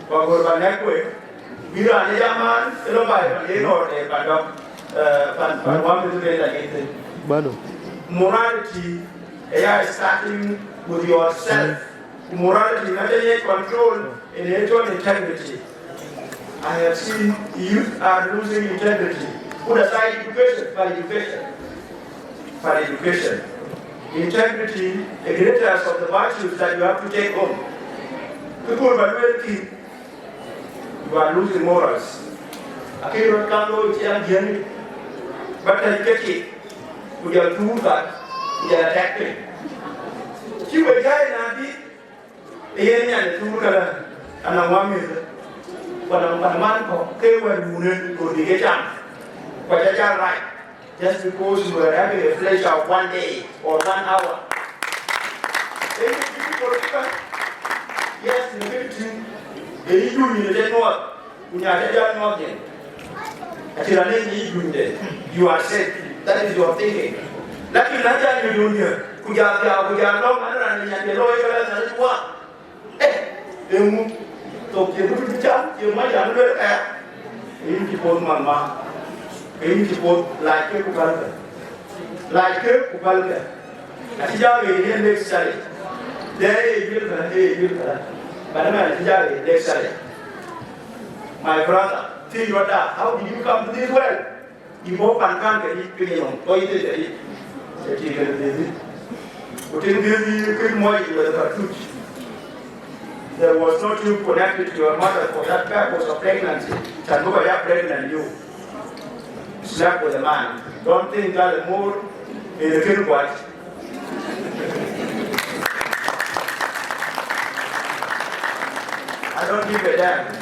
Kuocgoor Network, Mira Yaman, Elobai, Lenore, Pan one to the again. Morality, starting with yourself. Morality, not yet control in your integrity. I have seen youth are losing integrity. Put aside education, for education. Integrity, the greatest of the virtues that you have to take home. People you are losing morals. I cannot come to the but I get it. We are doing that. We are attacking. You were dying, the enemy and the two color and a woman. But a man they were wounded to the jam. But I got right. Just because you were having a flesh of 1 day or 1 hour. Yes, in the 15, the union did not. We are not again. You are safe. That is your thinking. Lakini naja ni dunia. Kuja long ana ni nyande loy kala na kwa. Emu to ke du jam ke ma jam le in ki pon mama. In ki pon like ku kalka. Like ku kalka. Ati ja we ni le sale. De yul ka. Bana ti ja we le sale. My brother, see your dad. How did you come to this world? You hope and can't get it. There was no tube connected to your mother for that purpose of pregnancy. Changuba pregnant you. Slept with a man. Don't think that more in the kid watch. I don't give a damn.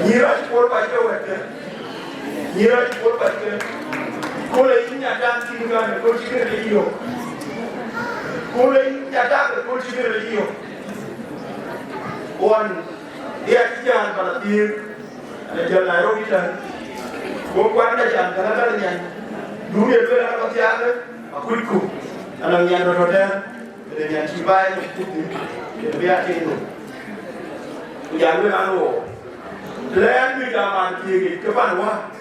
Yirol por bajo Yirol por bajo Kole inya dan tinggal ko chikere liyo Kole inya dan ko chikere liyo One dia kian pada dir ada jalan Nairobi dan ko kwanda jan kala nyan dulu ya dulu apa tiada Akoi Gieu anak nyan roda dengan cibai itu dia itu jangan anu Land we got kiri kepan wah,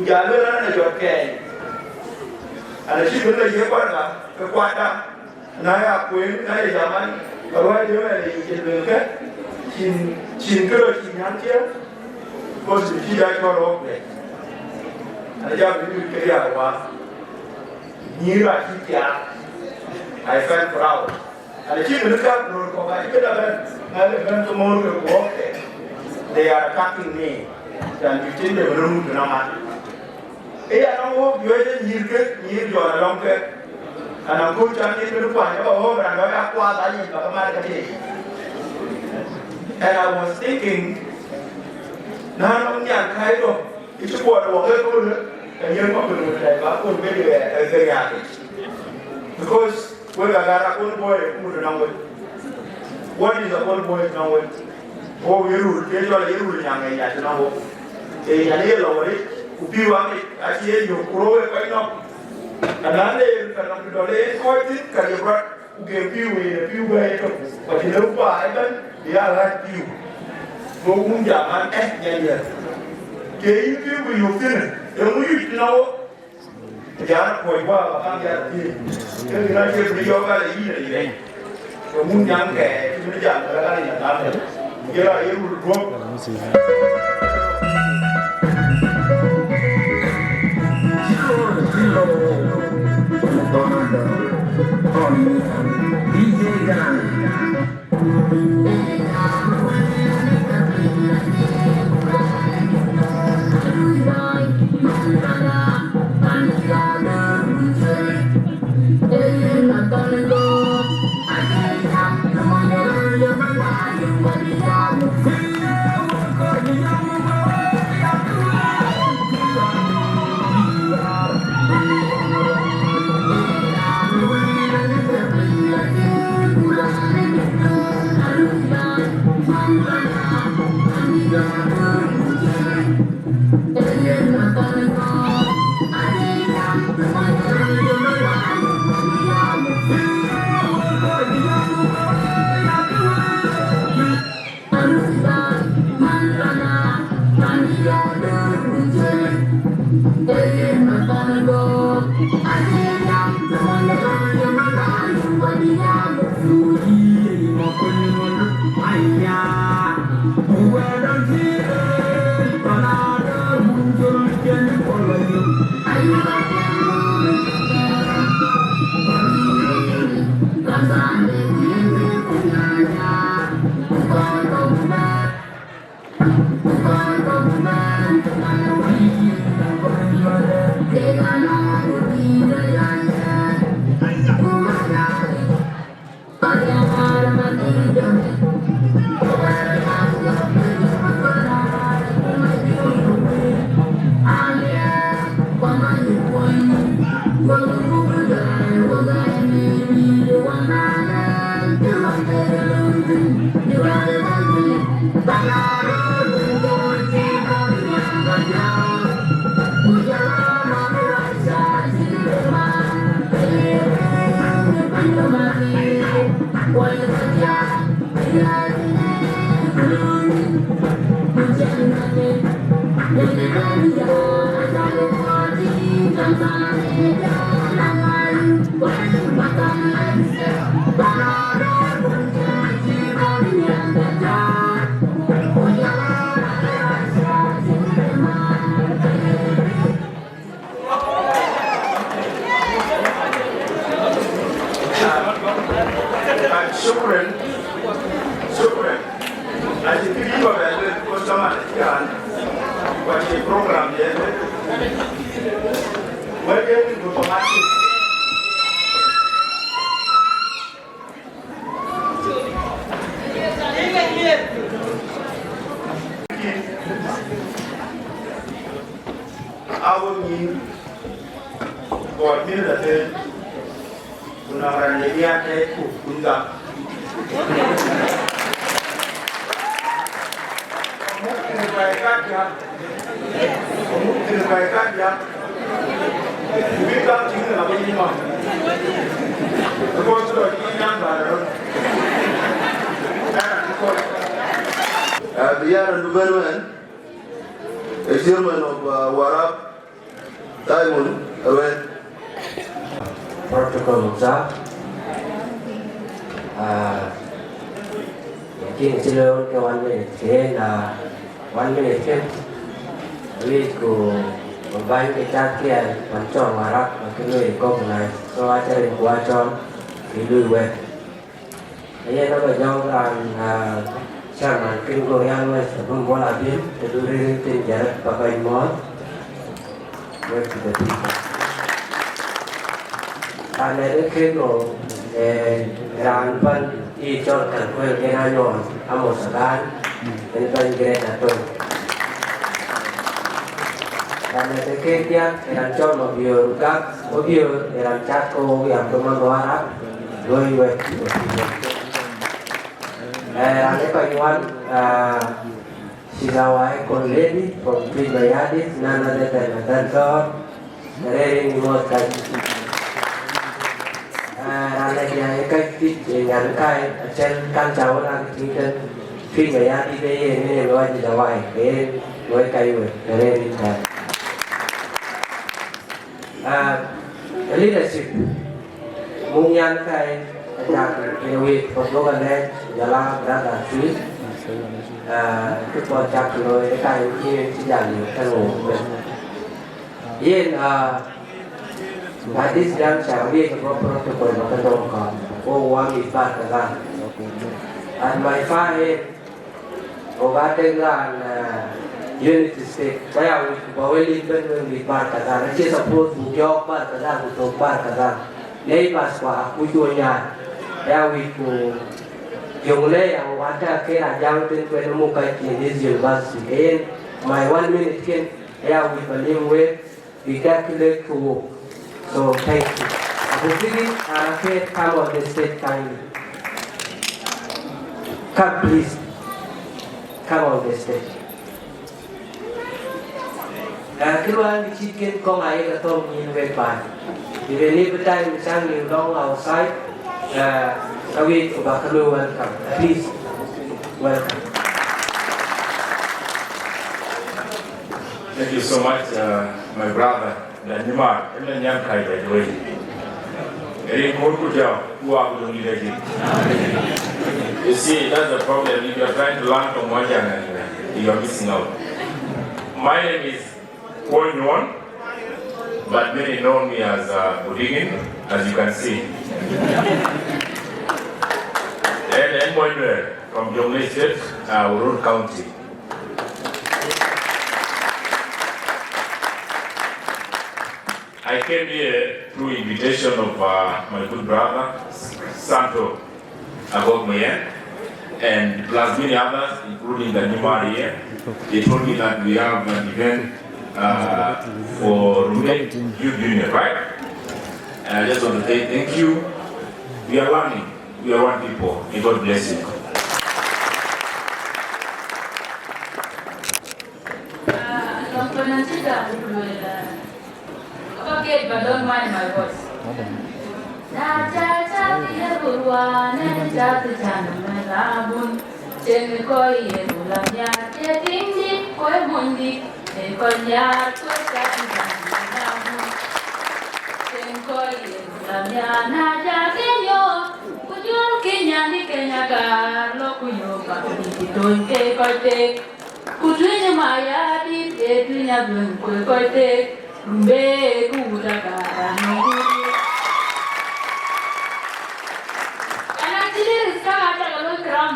jalan mana jauh ke, ada sih benda je pada kekuatan, naya Akoi naya zaman, kalau dia mana yang benda, cin kerja cin hantar, bos dia korok le, ada jauh itu kerja wah, nyira kita, I felt proud, ada sih benda kalau kau baca kita ada benda semua kerja. They are attacking me. Dan bikin the room to Naman. I know you are near your long cut. And I'm going to take the point over and I was thinking, now it's a quarter of a and you're not going to take up with very happy. Because we got a good boy who know what is a good boy know Oh, Yirol, Yirol yang ayah senang. Yang ni lawari, ubi wangi, asyik yo kuro kau nak. Karena ni kalau kita le kau itu kerja berat, ubi piu itu. Macam lupa, kan dia lah piu. Mungkin jangan jangan. Kau piu yo tin, yang mungkin tahu. Jangan kau buat apa yang dia. Kau nak cari dia kalau ini. Mungkin jangan ke, cuma jangan kalau ini tak. Yeah, it will drop. Chol Mapior, Mapior, Chako, Yamtomangwara, Wieu. Akoi Gieu, she's our icon lady from BIGBOY, none other than Dergel, the reading was like Akech dengan kai chen kan cháu là chính chân phim về đi về nên nói gì đâu vậy cái nói cây rồi nên đi leadership mung yan kai Ajak Wieu Kuocgoor Community jalan berada Twic cái project rồi cái kia chỉ là nhiều cái nguồn yên hadis yang saya ambil ke protokol makan orang ibadat kan. And my father, obat dengan unity state, saya baweli ben ibadat kan. Saya sebut Buga Da Angau kan. Nei pas kwa kujunya, saya wiku jumlah yang wadah kira jauh tu muka ini jelas. My 1 minute kan, saya wiku beliau kita klik ku. So thank you. Bukini, Akech come on the stage kindly. Come please. Come on the stage. Keluar di chicken kong ay katong in wepan. Even if time sang you long outside, kami ubakalu welcome. Please welcome. Thank you so much, my brother Lanima, and young Kai by the way. Very good job, who are going to You see, that's the problem. If you're trying to learn from one young and you're missing out. My name is Akoi Gieu, but many know me as Budigin, as you can see. And I'm from Jonglei State, Urur County. I came here through invitation of my good brother, Santo Agog and plus many others, including the Nimari here. They told me that we have an event for RUMYU Youth Union, right? And I just want to say thank you. We are learning. We are one people. May God bless you. Okay, but don't mind my voice.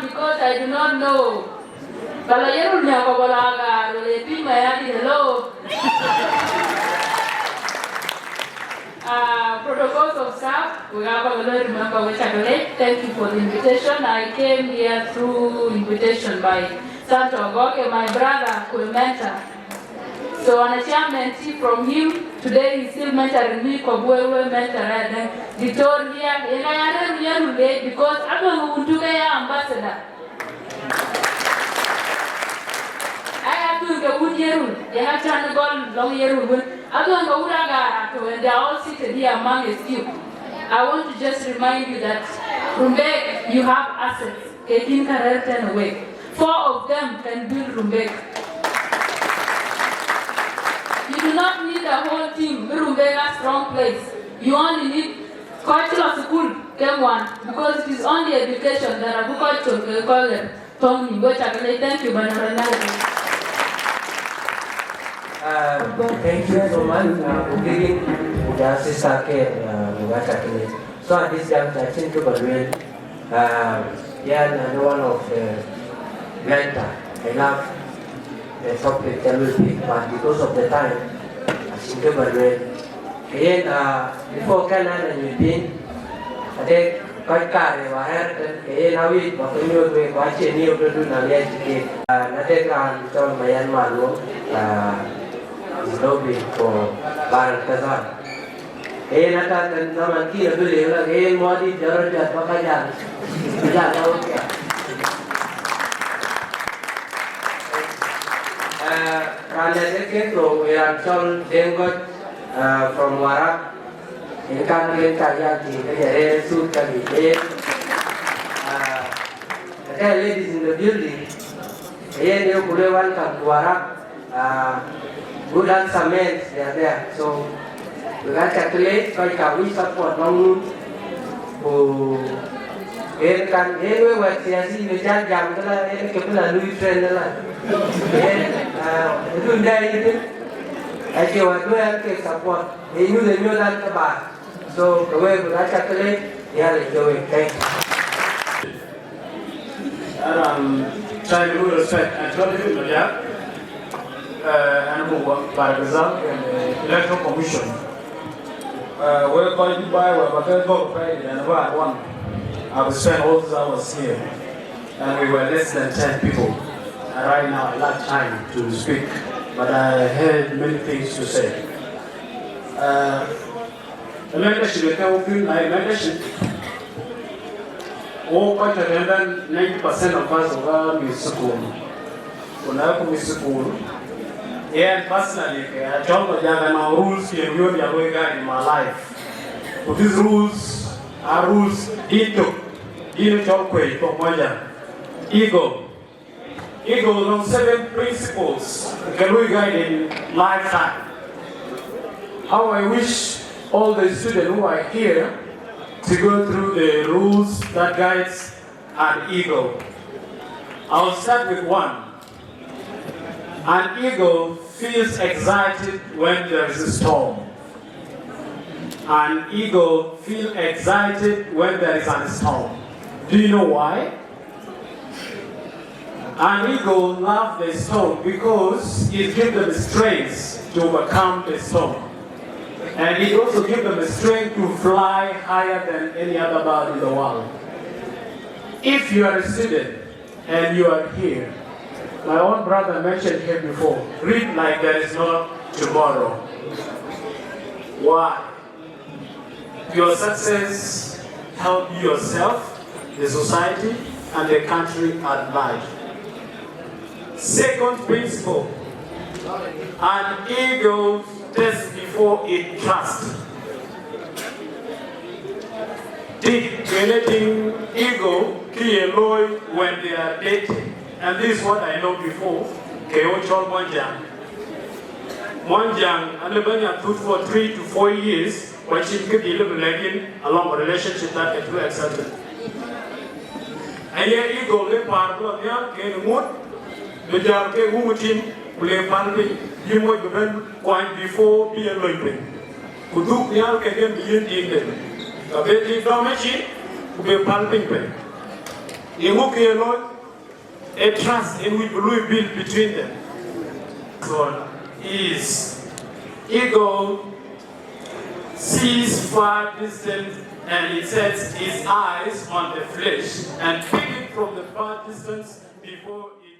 Because I do not know. Hello. Protocols of staff, we have a remember which I relate. Thank you for the invitation. I came here through invitation by Santo Agog, my brother, who is mentor. So an achievement from him, today he's still mentoring me, Kuocgoor mentor, and Victoria, and I am here today because I'm a Buga ambassador. I have to go with Yirol. They have to go long Yirol. I don't go with Agaar, and they are all seated here among us you. I want to just remind you that Rumbek, you have assets. Dinka Traditional away. 4 of them can build Rumbek. You do not need a whole team. Rumbek a strong place. You only need cultural school, one, because it is only education that are cultural, call them. Thank you, Thank you so much for giving the sister So at this time, I think to one of the mentor. I love the topic that will be, but because of the time, I think before Canada and been, I think quite carry my hair, now we got a new way, watching new to do now yet. Natekan Chol Mayan is lobby for Baran Kazan. Natan naman kira beli lagi modi Dergel pakajan. Tidak tahu ya. Rana deket lo yang Chol Dengot from Warak. Ini kan karya di kerja sud kali. Ada ladies in the building. Dia kulewan kan Warak. Good cement, they are there. So we got calculate because we support long who can anyway what they see the jam and a new trend. Do that I say what we have to support. They knew the new dance about. So the way we got calculate, they are enjoying. Thank you. Trying to respect and try to do the and by result in the Electoral Commission. We're going to buy a vote Friday and about one. I will spend all those hours here, and we were less than 10 people. And right now, I lack time to speak, but I had many things to say. The membership, oh, quite a 90% of us are in school. When I come to school, and personally, I don't know rules in my life. But these rules are rules into Chokwe, Kongor Ego. Ego on 7 principles can we guide in lifetime. how I wish all the students who are here to go through the rules that guides an eagle. I'll start with one. An eagle feels excited when there is a storm. An eagle feels excited when there is a storm. Do you know why? An eagle loves the storm because it gives them strength to overcome the storm. And it also gives them the strength to fly higher than any other bird in the world. If you are a student and you are here, my own brother mentioned here before, read like there is no tomorrow. Why? Your success helps yourself, the society, and the country at large. Second principle, an eagle tests before it trusts. Did anything eagle kill when they are dating? And this is what I know before. Chol Monjang. Monjang, and when you are put for 3 to 4 years, watching could be living along a relationship that is too accepted. And yet eagle le parlo ya ke mut the jam ke umutim le parli you might be quite before be a loiping. Kuduk ya ke dem yin din. A bit of damage be palping pen. Imuki alone. A trust in which we build between them. So is eagle sees far distance and it sets its eyes on the flesh and pick it from the far distance before it